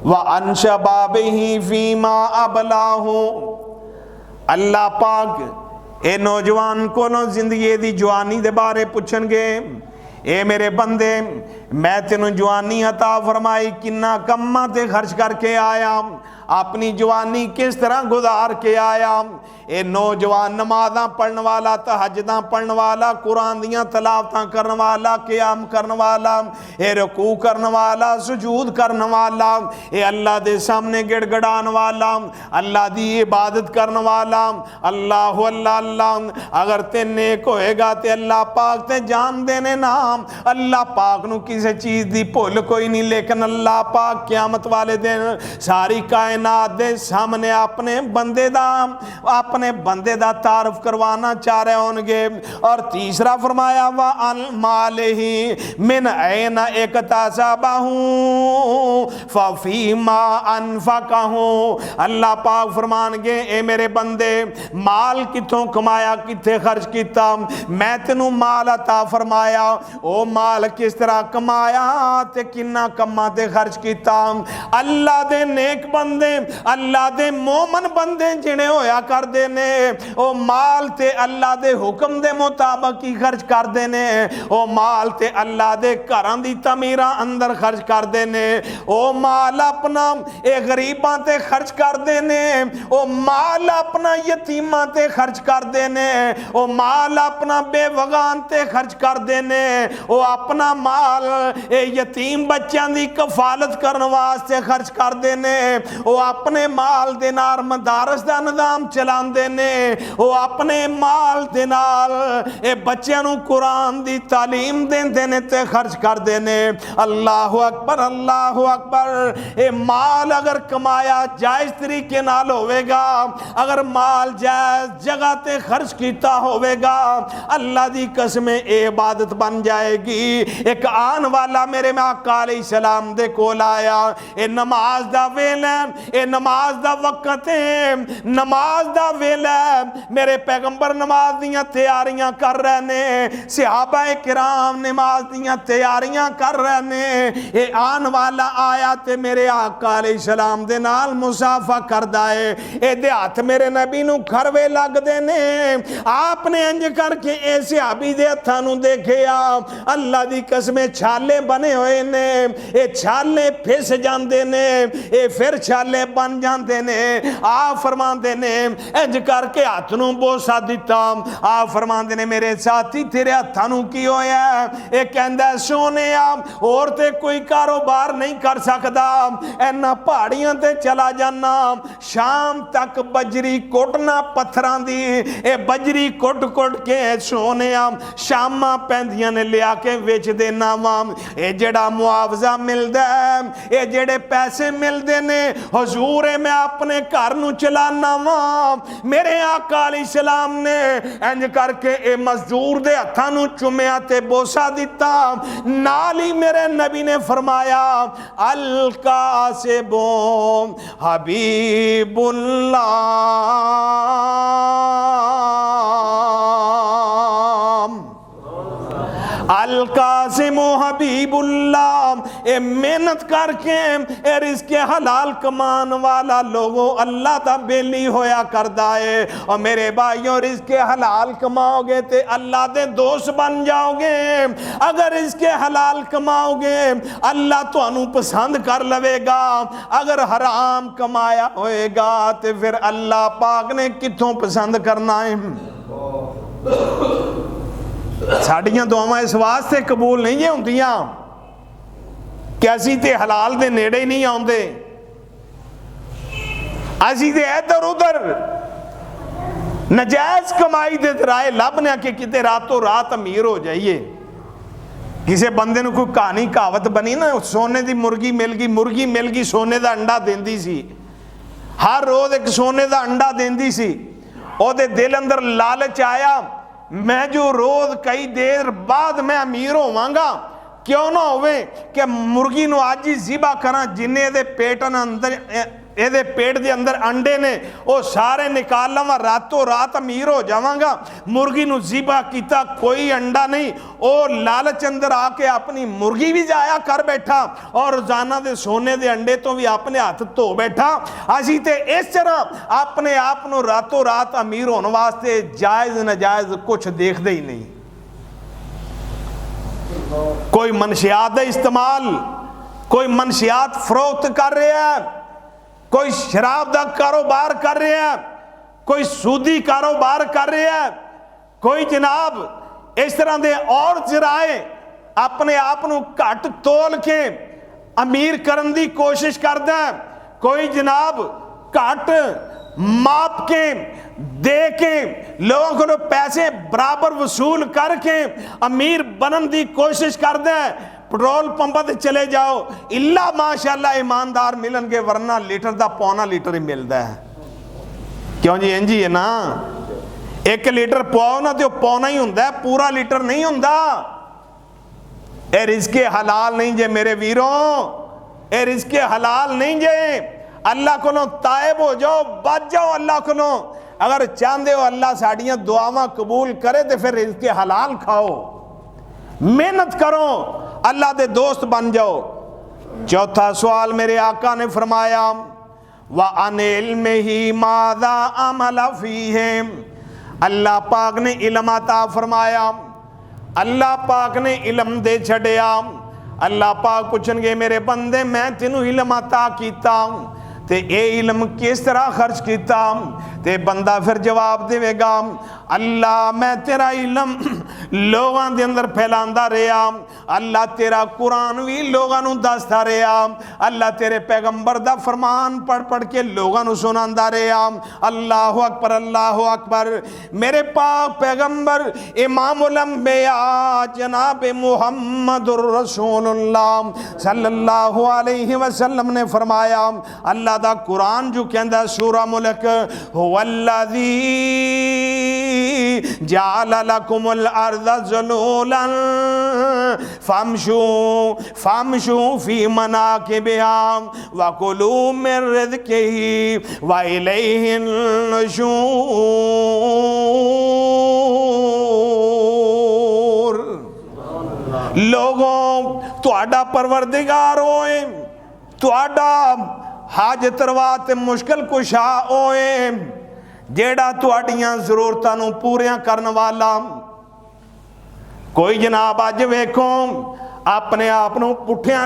व अनशबाबिही फीमा अबलाहू, अल्लाह पाक ए नौजवान को जिंदगी दी जवानी दे बारे पूछणगे। ए मेरे बंदे मैं तेनू जवानी अता फरमाई, किन्ना कम्मां ते खर्च करके आया, अपनी जवानी किस तरह गुजार के आया। ये नौजवान नमाज़ां पढ़ने वाला, तहज्जुदां पढ़ने वाला, कुरान दियां तलावतां करने वाला, क़ियाम करने वाला, ये रुकू करने वाला, सुजूद करने वाला, ये अल्लाह दे सामने गिड़गिड़ाने वाला, अल्लाह दी इबादत करने वाला, अल्लाह अल्लाह अल्लाह। अगर ते नेक होएगा तो अल्लाह पाक ते जान देने नाम, अल्लाह पाक नू किसी चीज़ दी भुल कोई नहीं। लेकिन अल्लाह पाक क़यामत वाले दिन सारी कायनात दे सामने अपने बंदे दा तारफ करवाना चाह रहे होंगे। और तीसरा फरमाया वा अल मालिही मिन ऐन इक्तसबहू फफीमा अनफकहू। अल्लाह पाक फरमानगे ए मेरे बंदे माल किथों कमाया, किथे खर्च किया, मैं तेनू माल अता फरमाया, ओ माल किस तरह कमाया ते किन्ना कम्मा ते खर्च किया। अल्लाह दे नेक बंदे, अल्लाह दे मोमन बंदे जिहड़े होया करदे ने ओ माल ते अल्लाह दे हुक्म दे मुताबिक ही खर्च करदे ने। ओ माल ते अल्लाह दे घरां दी तमीरां अंदर खर्च करदे ने। ओ माल अपना ए गरीबां ते खर्च करदे ने। ओ माल अपना यतीमां ते खर्च करदे ने। ओ माल अपना बेवगान ते खर्च करदे ने। ओ अपना माल ए यतीम बच्चों दी कफालत करने वास्ते खर्च करदे ने। ओ अपने माल दे नाल मदारस दा निज़ाम चलांदे ने। ओ अपने माल दे नाल ए बच्चों नू कुरान दी तालीम देंदे ने ते खर्च करदे ने। अल्लाहु अकबर अल्लाहु अकबर। ए माल अगर कमाया जायज़ तरीके नाल होवेगा, अगर माल जायज़ जगह ते खर्च किया होवेगा, अल्लाह दी कसम ए इबादत बन जाएगी। एक आन वाला मेरे आका अलैहिस्सलाम दे कोल आया, ए नमाज दा वेला, ए नमाज दा वक्त है, नमाज दा वेला, मेरे पैगंबर नमाज दियां तैयारियां कर रहे ने, सहाबाए किराम नमाज दियां तैयारियां कर रहे ने। ए आन वाला आया ते मेरे आका अलैहिस्सलाम दे नाल मुसाफा करदा है। एदे हाथ मेरे नबी नू खरवे लगदे ने। आपने इंज करके ए सहाबी दे हत्थां नू देखिया, अल्लाह दी कसम छाले बने हुए ने। ए छाले फिस जांदे ने, ए फिर छाले बन जांदे ने। आ फरमांदे ने इंज करके हाथ नू बोसा दिता। आ फरमांदे ने मेरे साथी तेरे हत्थां नू की होया? ए कहंदा सोनिया और ते कोई कारोबार नहीं कर सकदा, इन्हां पहाड़ियां ते चला जाना, शाम तक बजरी कोटना पत्थरां दी। ए बजरी कोट कोट के सोनिया शामां पैंदियां ने लिया के वेच देना वा। ए जेड़ा मुआवजा मिलदा है, ए जेड़े पैसे मिलदे ने हुजूर, मैं अपने घर नू चलाना वा। मेरे आका अलैहिस्सलाम ने इंज करके ए मजदूर दे हत्थां नू चुमिया ते बोसा दिता। नाल ही मेरे नबी ने फरमाया अल कासिबो हबीबुल्लाह, अल कासिम हबीबुल्लाह। ए मेहनत करके ए रिज़्क़ हलाल कमान वाला लोगों अल्लाह दा बेली होया करदा है। और मेरे भाइयों रिज़्क़ हलाल कमाओगे तो अल्लाह दे दोस्त बन जाओगे। अगर रिज़्क़ हलाल कमाओगे अल्लाह तुहानू पसंद कर लवेगा। अगर हराम कमाया होएगा तो फिर अल्लाह पाक ने किथों पसंद करना है। साड़ियां दुआवां इस वास्ते कबूल नहीं जे हुंदियां कि असी ते हलाल दे नेड़े ही नहीं आउंदे, असी ते इधर उधर नजायज कमाई दे राह लभने कि किते रातों रात अमीर हो जाइए। किसी बंदे नूं कोई कहानी कहावत बनी ना, सोने दी मुर्गी मिल गई सोने दा अंडा देंदी सी, हर रोज एक सोने दा अंडा देंदी सी। ओहदे दिल अंदर लालच आया, मैं जो रोज कई देर बाद मैं अमीर होवांगा, क्यों ना होवे कि मुर्गी नूं अज ही ज़िबा करा, जिन्ने दे पेट अंदर ਇਹਦੇ पेट के अंदर अंडे ने वो सारे निकाल लवा, रातों रात अमीर हो जावांगा। मुर्गी नूं ज़िबा कीता, कोई अंडा नहीं, वो लालच अंदर आके अपनी मुर्गी भी जाया कर बैठा और रोजाना दे सोने दे अंडे तो भी अपने हाथ धो बैठा। असी ते इस तरह अपने आप नूं रातों रात अमीर होने वास्ते जायज़ नाजायज़ कुछ देखते ही नहीं। कोई मनशियात का इस्तेमाल, कोई मनशियात फरोख्त कर रहा है, कोई शराब का कारोबार कर रहा है, कोई सूदी कारोबार कर रहा है, कोई जनाब इस तरह के और जराए अपने आप को घट तोल के अमीर करने की कोशिश करता है, कोई जनाब घट माप के दे के लोगों को पैसे बराबर वसूल करके अमीर बनने की कोशिश करता है। पेट्रोल पंप पर चले जाओ, इल्ला माशाअल्लाह ईमानदार मिलनगे, वरना लीटर का पौना लीटर ही मिलता है। क्यों जी? इंज ही है ना, 1 लीटर पाओ ना तो पौना ही होंदा है, पूरा लीटर नहीं होंदा। ए रिज़्क़े हलाल नहीं जे मेरे वीरों, ए रिज़्क़े हलाल नहीं जे। अल्लाह को तायब हो जाओ, बच जाओ अल्लाह को। अगर चाहते हो अल्लाह साड़ियाँ दुआवां कबूल करे तो फिर रिज़्क़े हलाल खाओ, मेहनत करो, अल्लाह दे दोस्त बन जाओ। चौथा सवाल मेरे आका ने फरमाया व अनिल में ही मादा अमल फी है। अल्लाह पाक ने इल्म अता फरमाया, अल्लाह पाक ने इल्म दे छड़िया। अल्लाह पाक पूछणगे मेरे बंदे मैं तेनू इल्म अता कीता ते ये इल्म किस तरह खर्च किया? ते बंदा फिर जवाब देगा अल्लाह मैं तेरा इल्म लोगों के अंदर फैलांदा रहा, अल्लाह तेरा कुरान भी लोगों को दसदा रहा, अल्लाह तेरे पैगंबर दा फरमान पढ़ पढ़ के लोगों को सुनांदा रहा। अल्लाह अकबर, अल्लाह अकबर। मेरे पाक पैगंबर इमामुल अंबिया जनाब मुहम्मदुर रसूलुल्लाह सल्लल्लाहु अलैहि वसल्लम ने फरमाया, अल्लाह दा कुरान जो कहंदा सूरा मुल्क हुवल्लज़ी जाअल लकुमुल अर्ज़ ज़ुलूलन फमशू फी मनाकिबिहा व कुलू मिन रिज़्क़िही व इलैहिन नुशूर। लोगों तुहाडा परवरदिगार होए, तुहाडा हाजत रवा ते मुश्किल कुशा होए, जेड़ा तुहाडियां जरूरतां नूं पूरियां करन वाला। कोई जनाब अज वेखो अपने आप नूं पुठियां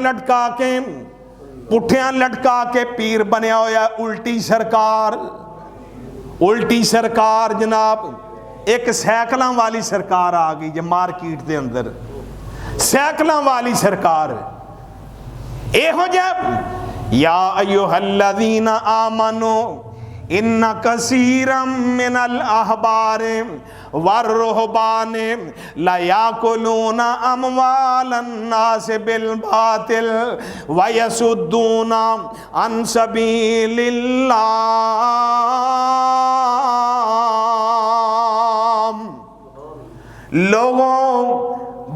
लटका के पीर बनया होया। उल्टी सरकार, उल्टी सरकार जनाब एक सैकलों वाली सरकार आ गई जे मार्केट के अंदर, सैकलों वाली सरकार। एहो जिहा या अय्युहल्लज़ीना आमनू इन्ना कसीरम मिनल अहबार वर्रुहबान ला याकुलूना अमवालन नास बिल बातिल व यसुद्दूना अन सबीलिल्लाह। लोगों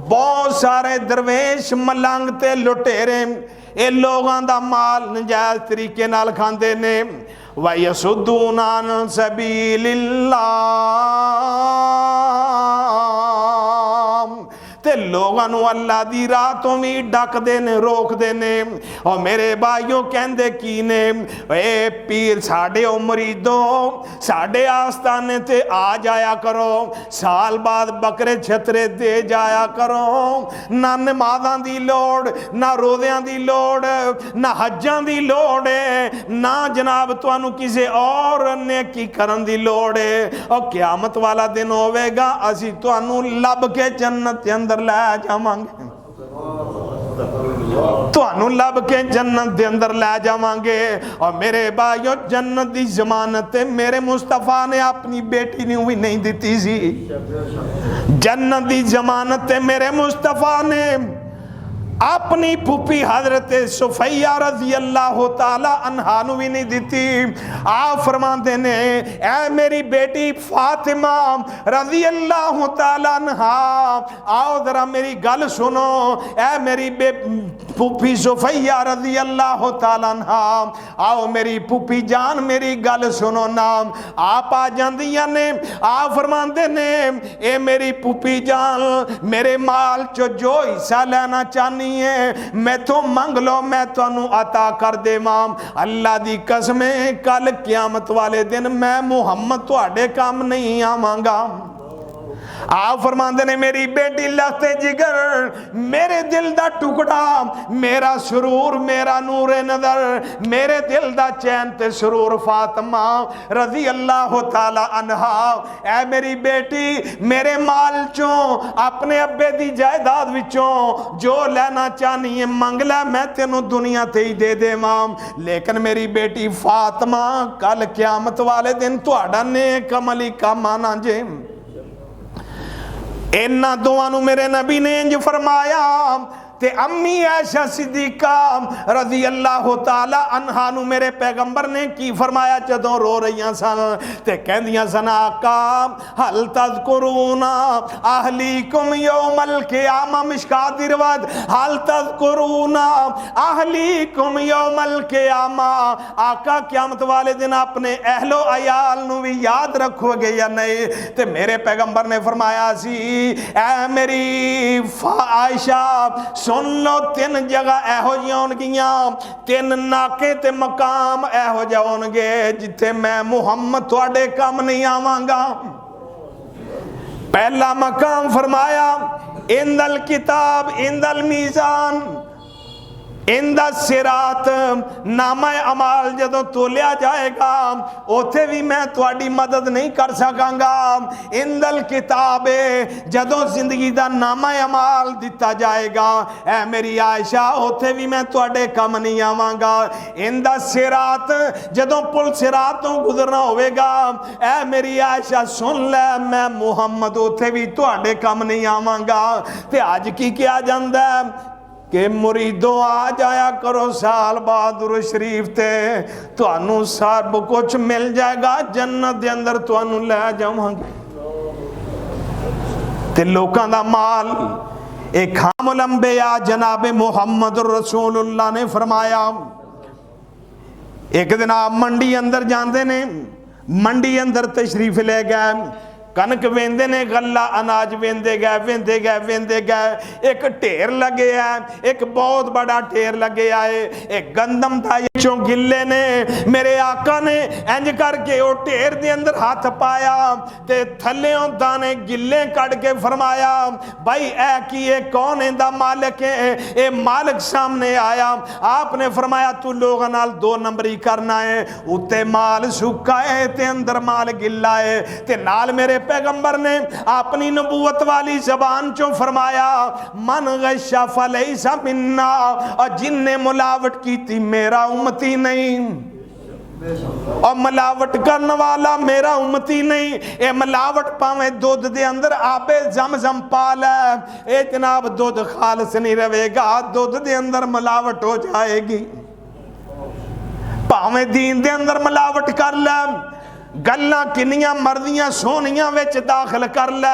बहुत सारे दरवेश मलंग ते लुटेरे ये लोगों का माल नजायज तरीके नाल खांदे ने। व यसुद्दूना अन सबीलिल्लाह ते लोगों नूं अल्लाह दी राह तो भी डकदे ने, रोकदे ने। और मेरे भाइयों कहंदे की ने, ए पीर साडे ओ मुरीदों साडे आस्ताने ते आ जाया करो, साल बाद बकरे छतरे दे जाया करो। ना नमाज़ां दी लोड़, ना रोज़ियां दी लोड़, ना हज्जां दी लोड़ है, ना जनाब तुहानू किसी और नेकी करन दी लोड़ है। और क़यामत वाला दिन होवेगा असी तुहानू लब के जन्नत के अंदर लै जावांगे, तुहानू लब के जन्नत के अंदर लै जावांगे। और मेरे भाइयों जन्नत की जमानत मेरे मुस्तफा ने अपनी बेटी ने भी नहीं दी सी। जन्नत की जमानत मेरे मुस्तफा ने अपनी फूफी हजरत सुफैया रजी अल्लाह तआला अन्हा नू भी नहीं दी। आप फरमाते ने ऐ मेरी बेटी फातिमा रजी अल्लाह तआला अन्हा, आओ जरा मेरी गल सुनो। ऐ मेरी फूफी सुफैया रजी अल्लाह तआला अन्हा, आओ मेरी फूफी जान मेरी गल सुनो ना। आप आ जांदियां ने, आप फरमाते ने ए मेरी फूफी जान मेरे माल चो जो हिस्सा लेना चाहनी मैं तो मंग लो, मैं तुहानू अता कर देवां। अल्लाह दी कसम कल क़यामत वाले दिन मैं मुहम्मद तुहाडे काम नहीं आवांगा। आप फरमाते ने मेरी बेटी लखते जिगर, मेरे दिल दा टुकड़ा, मेरा सुरूर, मेरा नूरे नजर, मेरे दिल दा चैन ते सुरूर फातिमा रजी अल्लाह ताला अन्हा। ऐ मेरी बेटी, मेरे माल चों, अपने अब्बे दी जायदाद विचों जो लेना चाहनी है मंग लै, मैं तेनू दुनिया ते ही दे देवां। लेकिन मेरी बेटी फातिमा, कल क़यामत वाले दिन तुहाडा नेक अमल ही कम आना जे। इन्हां दोवां नूं मेरे नबी ने इंज फरमाया ते अम्मी आयशा सिद्दीका रजी अल्लाह ताला अन्हा नूं मेरे पैगंबर ने की फरमाया जदों रो रही सन ते कहंदियां सन आका हल तज़कुरूना अहलीकुम यौमल क़ियामा, मिशकात दी रिवायत हल तज़कुरूना अहलीकुम यौमल क़ियामा, आका क़यामत वाले दिन अपने अहलो अयाल नूं भी याद रखोगे या नहीं। ते मेरे पैगंबर ने फरमाया सी ऐ मेरी आयशा सुन लो, तीन जगह एहो जिहियां होणगियां, तीन नाके ते मकाम एहो जिहे होणगे जिथे मैं मुहम्मद तुहाडे कम नहीं आवांगा। पहला मकाम फरमाया इंदल किताब इंदल मीज़ान, इंदा सिरात, नामा अमाल जदों तोलिया जाएगा उथे भी मैं तुहाडी मदद नहीं कर सकांगा। इंदल किताबे, जदों जिंदगी दा नामा अमाल दिता जाएगा ऐ मेरी आयशा उथे भी मैं तुहाडे कम नहीं आवांगा। इंदा सिरात, जदों पुल सिरात तो गुजरना होवेगा ऐ मेरी आयशा सुन लै, मैं मुहम्मद उथे भी तुहाडे कम नहीं आवांगा। ते अज की किया जांदा है कि मुरीदों आ जाया करो साल बहादुर शरीफ ते, तुहानू सब कुछ मिल जाएगा, जन्नत दे अंदर तुहानू लै जावांगे। ते लोकां दा माल एक खामुल अंबिया जनाब मुहम्मद रसूलुल्लाह ने फरमाया, एक दिन आप मंडी अंदर जाते ने, मंडी अंदर तशरीफ ले गए, कनक वेंदे ने, गला अनाज वेंदे गए, एक ढेर लगे है, एक बहुत बड़ा ढेर लगे आए, एक गंदम था चों गिले ने। मेरे आका ने इंज करके वो ढेर दे अंदर हाथ पाया ते थल्लेओं दाने गिले कट के फरमाया भाई ऐ की ये कौन इंदा मालिक है। ये मालिक सामने आया, आपने फरमाया तू लोगों नाल दो नंबरी करना है, उत्ते माल सुक्का है ते अंदर माल गिला है। ते नाल मेरे पैगंबर ने अपनी नबूवत वाली जबान चों फरमाया मन गशा फलैसा मिन्ना, और जिन्ने मिलावट की थी मेरा उम्मती नहीं, और मिलावट करने वाला मेरा उम्मती नहीं। ये मिलावट भावें दुध दे अंदर आबे जमजम पा लै, ये जनाब दुध खालस नहीं रहेगा, दुध दे अंदर मिलावट हो जाएगी। भावें दीन दे अंदर मिलावट कर लै, गल्लां किन्नियां मर्दियां सोहनियां विच दाखिल कर लै,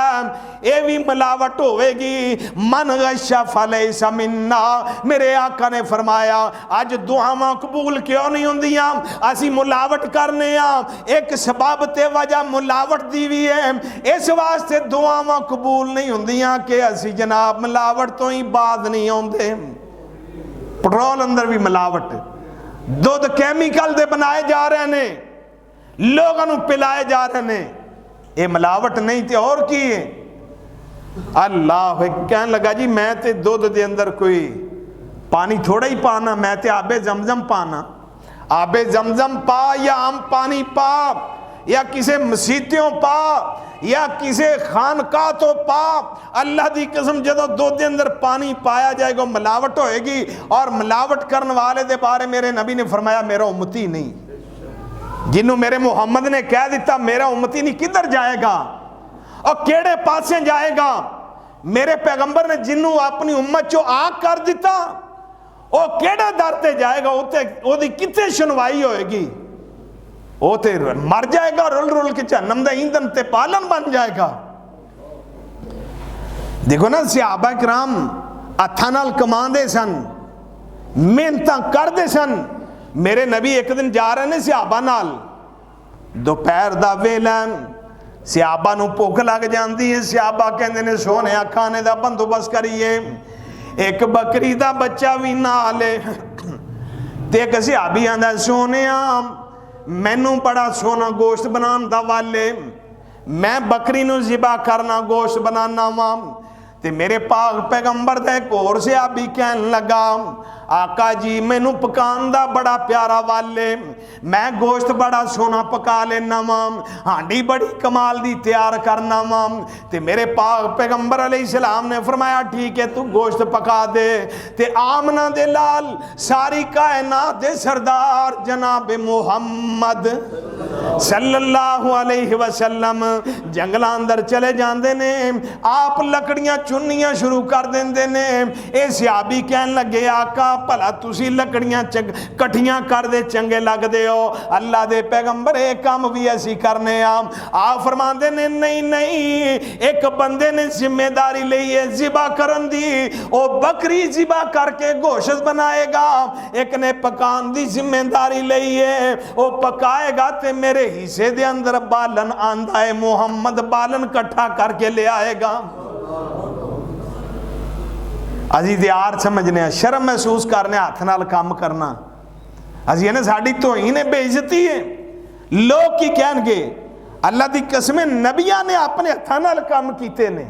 ये भी मिलावट होवेगी। मन गशा फलैसा मिन्ना, मेरे आका ने फरमाया अज दुआवां कबूल क्यों नहीं होंदियां, असी मिलावट करने आ। एक सबब ते वजह मिलावट दी भी है, इस वास्ते दुआवां कबूल नहीं होंदियां कि असी जनाब मिलावट तो ही बाज नहीं आउंदे। पेट्रोल अंदर भी मिलावट, दुध कैमिकल दे बनाए जा रहे ने, लोगों को पिलाए जा रहे हैं, ये मिलावट नहीं तो और की है। अल्लाह कहन लगा जी मैं ते दुध दे अंदर कोई पानी थोड़ा ही पाना, मैं ते आबे जमजम पाना। आबे जमजम पा या आम पानी पा या किसी मसीतियों पा या किसी खानका तो पा, अल्लाह की कसम जदों दुध के अंदर पानी पाया जाएगा मिलावट होएगी। और मिलावट करने वाले के बारे मेरे नबी ने फरमाया मेरा उम्मती नहीं। जिन्हों मेरे मुहम्मद ने कह दिता मेरा उम्मती नहीं, किधर जाएगा और केड़े पासे जाएगा। मेरे पैगंबर ने जिन्हों अपनी उम्मत चो आग कर दिता वो केड़े दर ते जाएगा, उते कितने सुनवाई होएगी, वो ते मर जाएगा रुल रुल के जहन्नम दा ईंधन ते पालन बन जाएगा। देखो ना सहाबा किराम हत्थां नाल कमांदे सन, मेहनतां करदे सन। मेरे नबी एक दिन जा रहे ने सहाबा नाल, दोपहर दा वेला, सहाबा नूं भुख लग जाती है। सहाबा कहंदे ने सोने खाने का बंदोबस्त करिए, एक बकरी का बच्चा भी नाल है। ते एक सहाबी आंदा सोने मैनू बड़ा सोना गोश्त बनाने दा वाले, मैं बकरी नूं ज़िबा करना, गोश्त बनाना वा। ते मेरे पाक पैगंबर दा एक होर सहाबी कहन लगा, आका जी मैनू पकान दा बड़ा प्यारा वाले, मैं गोश्त बड़ा सोना पका लेना वा, हांडी बड़ी कमाल दी तैयार करना वा। ते मेरे पाक पैगंबर अलैहिस्सलाम ने फरमाया ठीक है तू गोश्त पका दे। ते आमना दे लाल सारी कायनात दे सरदार जनाब मुहम्मद सल्लल्लाहु अलैहि वसल्लम जंगलां अंदर चले जाते ने, आप लकड़ियां चुननियां शुरू कर देंदे ने। ये सहाबी कहन लगे आका भला तुसी लकड़ियां कट्ठियां कर दे चंगे लगदे हो, अल्लाह दे पैगंबर ये काम भी असी करने आप फरमाते ने नहीं नहीं, एक बंदे ने जिम्मेदारी ली है ज़िबा करन दी, ओ बकरी ज़िबा करके गोश्त बनाएगा, एक ने पकान दी जिम्मेदारी ली है, ओ पकाएगा ते मेरे हिस्से दे अंदर बालन आंदा है, मुहम्मद बालन कट्ठा करके ले आएगा। असी तो यार समझने, शर्म महसूस करने, हाथ नाल काम करना असी ने साड़ी धोई ने बेइज्जती है। लोग की कहणगे, अल्लाह की कसम नबिया ने अपने हत्थां नाल काम कीते ने,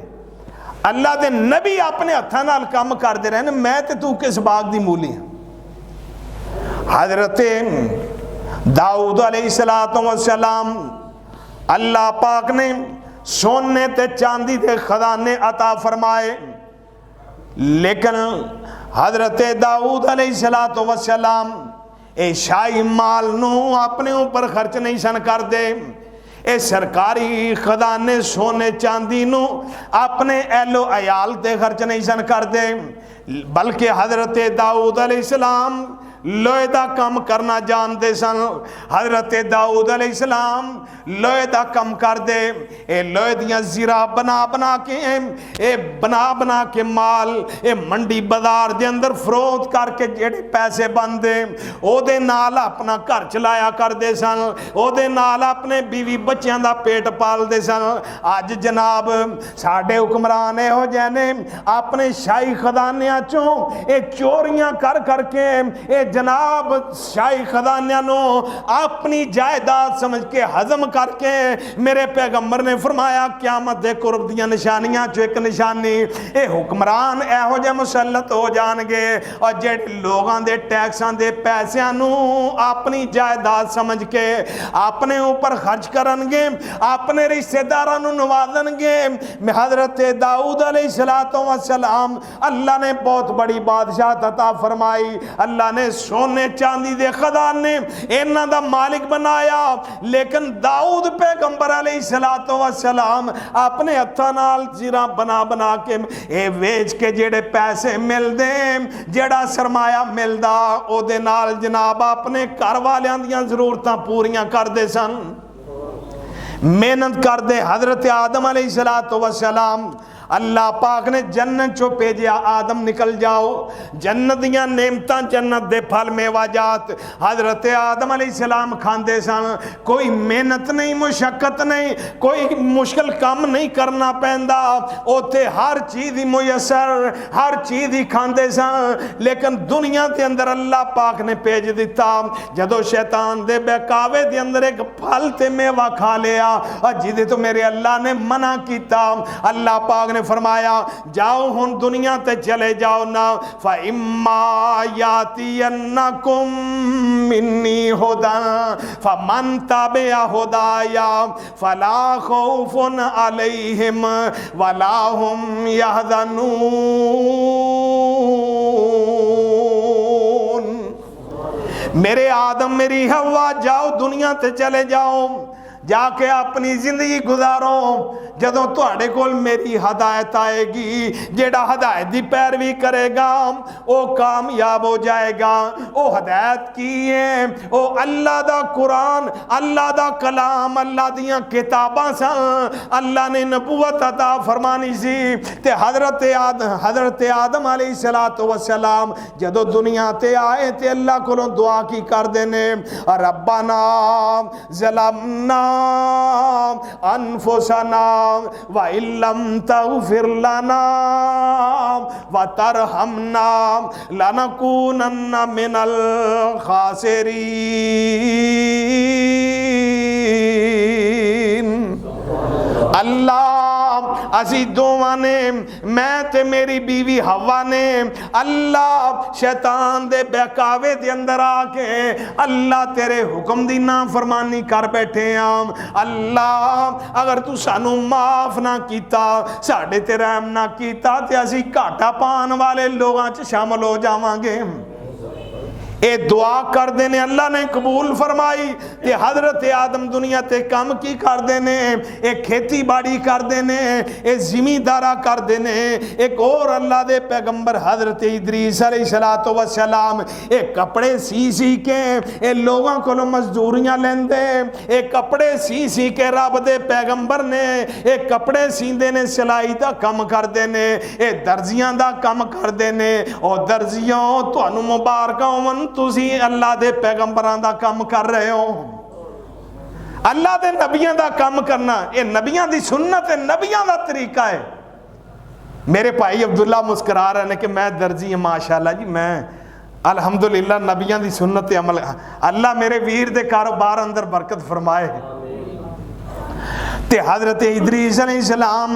अल्लाह दे नबी अपने हत्थां नाल काम करते रहे ने, मैं ते तू किस बाग दी मूली हां। हजरत दाऊद अलैहिस्सलाम अल्लाह पाक ने सोने ते चांदी दे खजाने अता फरमाए, लेकिन हजरत दाऊद अलैहिस्सलाम ए शाही माल नू अपने ऊपर खर्च नहीं सन करते, ए सरकारी खजाने सोने चांदी नू अपने एलो अयाल ते खर्च नहीं सन करते, बल्कि हजरत दाऊद अलैहिस्सलाम लोहे दा काम करना जानते सन। हजरत दाऊद अलैहिस्सलाम लोहे दा काम करते, ए लोहे दियां ज़िरा बना बना के माल ए मंडी बाजार दे अंदर फरोख्त करके जेड़े पैसे बनते ओदे नाल अपना घर चलाया करते सन, ओदे नाल अपने बीवी बच्चों दा पेट पालते सन। अज जनाब साडे हुक्मरान इहो जिहे ने अपने शाही खजानियां चों ए चोरियां कर करके ए जनाब शाही खजानियां नो अपनी जायदाद समझ के हजम करके, मेरे पैगंबर ने फरमाया क़यामत दे कुर्ब दियां निशानियां चो एक निशानी ए हुक्मरान इहो जिहे मुसल्लत हो जाणगे और जेड़े लोगां दे टैक्सां दे पैसिਆਂ ਨੂੰ अपनी जायदाद समझ के अपने ऊपर खर्च करनगे, अपने रिश्तेदारां ਨੂੰ नवाजणगे। हजरत दाऊद अलैहिस्सलाम अल्लाह ने बहुत बड़ी बादशाह अता फरमाई, अल्लाह ने सोने चांदी दे खजाने इन्हां दा मालिक बनाया, लेकिन दाऊद पैगंबर अलैहिस्सलाम अपने हत्थां नाल ज़िरा बना बना के ए वेच के जेड़े पैसे मिलदे, जेड़ा सरमाया मिलदा ओदे नाल जनाब अपने घर वालियां दियां ज़रूरतां पूरियां करदे सन, मेहनत करदे। हजरत आदम अलैहिस्सलाम अल्लाह पाक ने जन्नत चो भेजा, आदम निकल जाओ, जन्नत दियां नेमतां जन्नत दे फल मेवाजात हजरत आदम अलैहिस्सलाम खांदे सन, कोई मेहनत नहीं मुशक्कत नहीं, कोई मुश्किल काम नहीं करना पैंदा, उत्थे हर चीज़ ही मुयसर, हर चीज़ ही खांदे सन। लेकिन दुनिया के अंदर अल्लाह पाक ने भेज दिता, जदों शैतान दे बहकावे दे अंदर एक फल ते मेवा खा लिया और जिदे तो मेरे अल्लाह ने मना किया, अल्लाह पाक ने फरमाया जाओ हुन दुनिया ते चले जाओ ना, फ़इम्मा यातियन्नकुम मिन्नी हुदन फ़मन तबिअ हुदाया फ़ला खौफ़ुन अलैहिम वला हुम यहज़नून। मेरे आदम मेरी हवा जाओ दुनिया ते चले जाओ, जाके अपनी जिंदगी गुजारो, जदों तुहाडे कोल मेरी हदायत आएगी, जेड़ा हदायत की पैरवी करेगा वो कामयाब हो जाएगा। वो हदायत की है, वो अल्लाह दा कुरान, अल्लाह दा कलाम, अल्लाह दियां किताबां सन, अल्लाह ने नबूवत अता फरमानी सी। ते हजरत आदम अलैहिस्सलाम जदों दुनिया ते आए ते अल्लाह कोलों दुआ की करदे ने, रब्बना ज़लमना अनफुसना व इल्लम तग़फिर लना व तरहमना लनकूनन्ना मिनल खासिरीन। अल्लाह असी दोवां ने, मैं ते मेरी बीवी हवा ने, अल्लाह शैतान दे बहकावे दे अंदर आके अल्लाह तेरे हुक्म दी नाफरमानी कर बैठे आम। अल्लाह अगर तू सानू माफ ना कीता, साडे ते रहम ना कीता, ते असी घाटा पान वाले लोगां च शामिल हो जावांगे। ये दुआ करते ने, अल्लाह ने कबूल फरमाई। ते हजरत आदम दुनिया ते काम की करते ने, एक खेती बाड़ी करते ने, एक जिमीदारा करते ने। एक और अल्लाह दे पैगंबर हजरत इदरीस अलैहिस्सलातु वस्सलाम एक कपड़े सी के ये लोगों को मजदूरियां लेंदे, एक कपड़े सी के रब दे पैगंबर ने एक कपड़े सींदे ने, सिलाई दा काम करते ने, ये दर्जियां दा काम करते ने। और दर्जियों तुहानू मुबारक होवन, तुसी अल्लाह दे पैगंबरां दा काम कर रहे हो। अल्लाह दे नबियां दा काम करना ये नबियां दी सुन्नत है, नबियां दा तरीका है। मेरे भाई अब्दुल्ला मुस्कुरा रहे हैं कि मैं दर्जी हूं, माशाअल्लाह जी, मैं अल्हम्दुलिल्लाह नबियां दी सुन्नत अमल। अल्लाह मेरे वीर दे कारोबार अंदर बरकत फरमाए। ते हजरत इदरीस अलैहिस्सलाम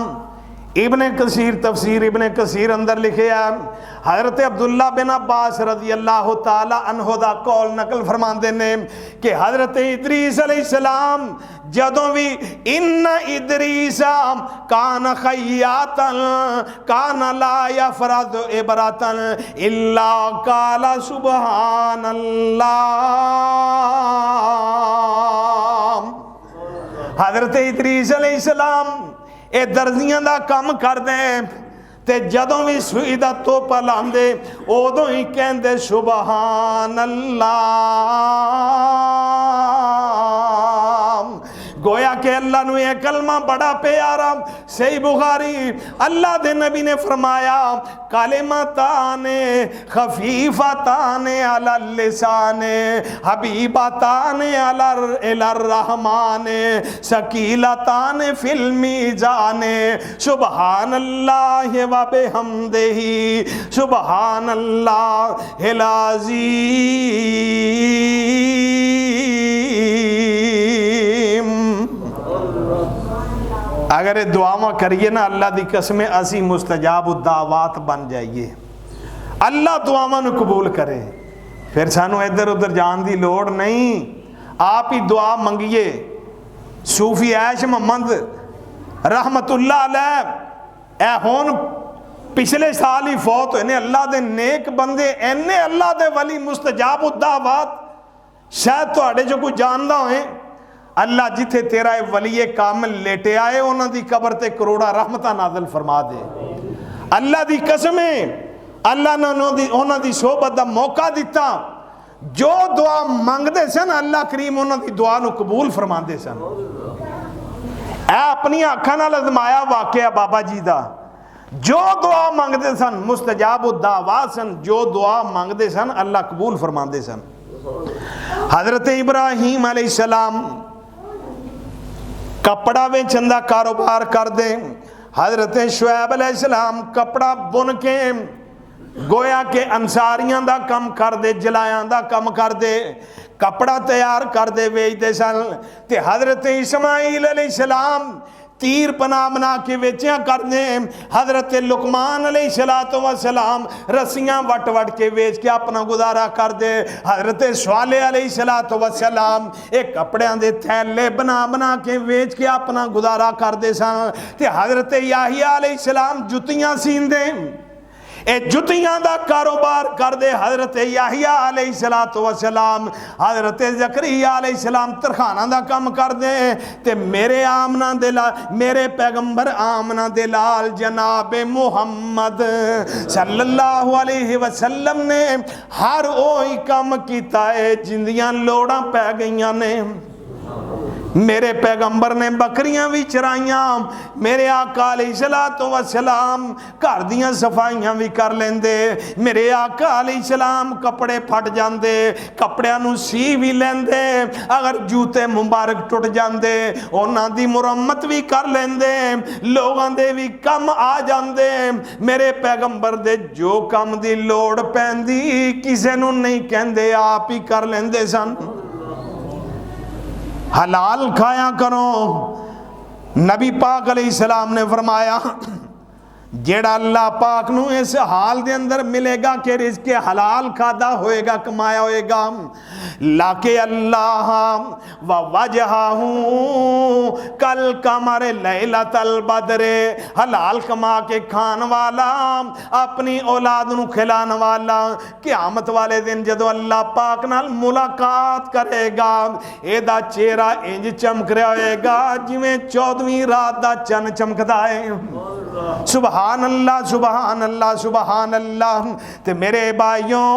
इब्ने कसीर तफसीर इब्ने कसीर अंदर लिखे है, हजरत अब्दुल्ला बिन अब्बास रजी अल्लाह तआला अन्हु दा कौल नकल फरमाते ने कि हजरत इदरीस अलैहिस्सलाम जदों भी इन इदरीसा कान खैयातन कान ला यफरद इबरतन इल्ला काला सुबहानल्लाह। हजरत इदरीस अलैहिस्सलाम ये दर्जियां दा काम करदे ते जदों भी सूई दा तोपा लांदे उदों ही कहंदे सुबहान अल्लाह। गोया के अल्लाह नू ये कलमा बड़ा प्यारा। सही बुखारी अल्लाह दे नबी ने फरमाया कलिमताने खफीफताने अलल लिसाने हबीबताने अलर रहमाने सकीलताने फिल मीज़ाने सुबहानल्लाह व बिहम्दिही सुबहानल्लाहिल अज़ीम। अगर ये दुआवा करिए ना अल्लाह की कसम असी मुस्तजाब दावात बन जाइए, अल्लाह दुआवा नू कबूल करे। फिर सानू इधर उधर जान की लोड़ नहीं, आप ही दुआ मंगिए। सूफी ऐश मोहम्मद रहमतुल्लाह अलैह ए हुण पिछले साल ही फौत हुए ने। अल्लाह दे नेक बंदे इन्ने अल्लाह दे वली मुस्तजाब दावात शायद तुहाडे जो कोई जानदा होए। अल्लाह जिथे तेरा वलीए कामिल लेटे आए उन्हां दी कबर ते करोड़ा रहमतां नाज़िल फरमा दे। अल्लाह दी कसम है अल्लाह ने उन्हां दी सोहबत दा मौका दिता। जो दुआ मंगदे सन अल्लाह करीम उन्हां दी दुआ नू कबूल फरमांदे सन। ऐ अपनी अखां नाल अजमाया वाकया बाबा जी दा। जो दुआ मंगदे सन मुस्तजाब दावा सन, जो दुआ मंगदे सन अल्लाह कबूल फरमांदे सन। हजरत इब्राहीम अलैहिस्सलाम कपड़ा बेचन का कारोबार कर दे। हजरत शुएब अलैहिस्सलाम कपड़ा बुन के गोया के अंसारियां दा काम कर दे, जलायां दा काम कर दे, कपड़ा तैयार कर दे बेचते सन। ते हजरत इस्माइल अलैहिस्सलाम तीर बना के बेचिया करते। हजरत लुकमान अलैहिस्सलातु वस्सलाम रस्सियां वट के बेच के अपना गुजारा कर दे। हजरत स्वालेह अलैहिस्सलातु वस्सलाम एक कपड़ियां दे थैले बना के बेच के अपना गुजारा करते सन। ते हजरत याहिया अलैहिस्सलाम जुतियां सींदे, ए जुतियां दा कारोबार कर दे। हजरत याहिया अलैहिस्सलातु वस्सलाम हजरत ज़करिया अलैहिस्सलाम तरखाना दा काम कर दे। ते मेरे आमना दे लाल मेरे पैगंबर आमना दे लाल जनाब मुहम्मद सल्लल्लाहु अलैहि वसल्लम ने हर ओही काम कीता है जिंदियां लोड़ां पै गईयां ने। मेरे पैगंबर ने बकरियां भी चराइयां। मेरे आका अलैहिस्सलातु वस्सलाम घर दियां सफाइयां भी कर लेंदे। मेरे आका अलैहिस्सलाम कपड़े फट जाते कपड़ियां नू सी भी लेंदे। अगर जूते मुबारक टुट जाते उन्हां दी मुरम्मत भी कर लेंदे। लोगों दे भी कम आ जाते। मेरे पैगंबर दे जो काम दी लोड़ पैंदी किसे नू नहीं कहंदे, आप ही कर लेंदे सन। हलाल खाया करो, नबी पाक अलैहिस्सलाम ने फरमाया जेड़ा अल्लाह पाक नू इस हाल दे अंदर मिलेगा कि रिज़्क़ हलाल खादा होएगा, कमाया होएगा, लाके अल्लाह व वजहहू कल कमर लैलतल बदरे, हलाल कमा के खान वाला, अपनी औलाद नू खिलान वाला, क़यामत वाले दिन जदों अल्लाह पाक नाल मुलाकात करेगा एदा चेहरा इंज चमक रहा होएगा जिवें 14वीं रात दा चन्न चमकदा है। सुभान अल्लाह सुभान अल्लाह सुभान अल्लाह। ते मेरे भाइयों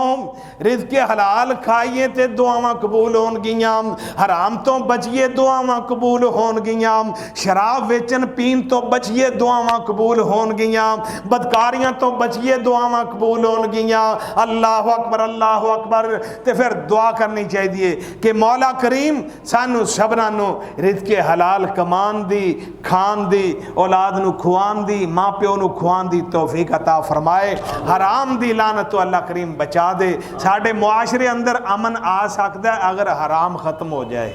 रिज़्क़ हलाल खाइए ते दुआवां कबूल होणगियां, हराम तो बचिए दुआवां कबूल होणगियां, शराब वेचन पीन तो बचिए दुआवां कबूल होणगियां, बदकारियां तो बचिए दुआवां कबूल होणगियां। अल्लाह अकबर अल्लाह अकबर। ते फिर दुआ करनी चाहिए कि मौला करीम सानू सबना नू रिज़्क़ हलाल कमान दी, खान दी, औलाद नू खुआन दी, माँ प्यो नू खुआन दी तौफीक अता फरमाए। हराम दी लानत तो अल्लाह करीम बचा दे। साडे मुआशरे अंदर अमन आ सकता है अगर हराम खत्म हो जाए,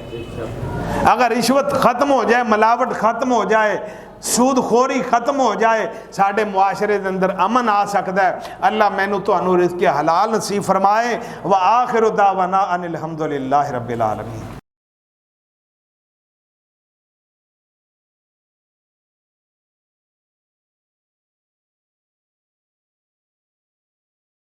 अगर रिश्वत खत्म हो जाए, मिलावट खत्म हो जाए, सूदखोरी खत्म हो जाए, साडे मुआशरे के अंदर अमन आ सकता है। अल्लाह मैनू तुहानू रिज़्क़ हलाल नसीब फरमाए। व आखिरु दावाना अनिल हम्दुलिल्लाहि रब्बिल आलमीन।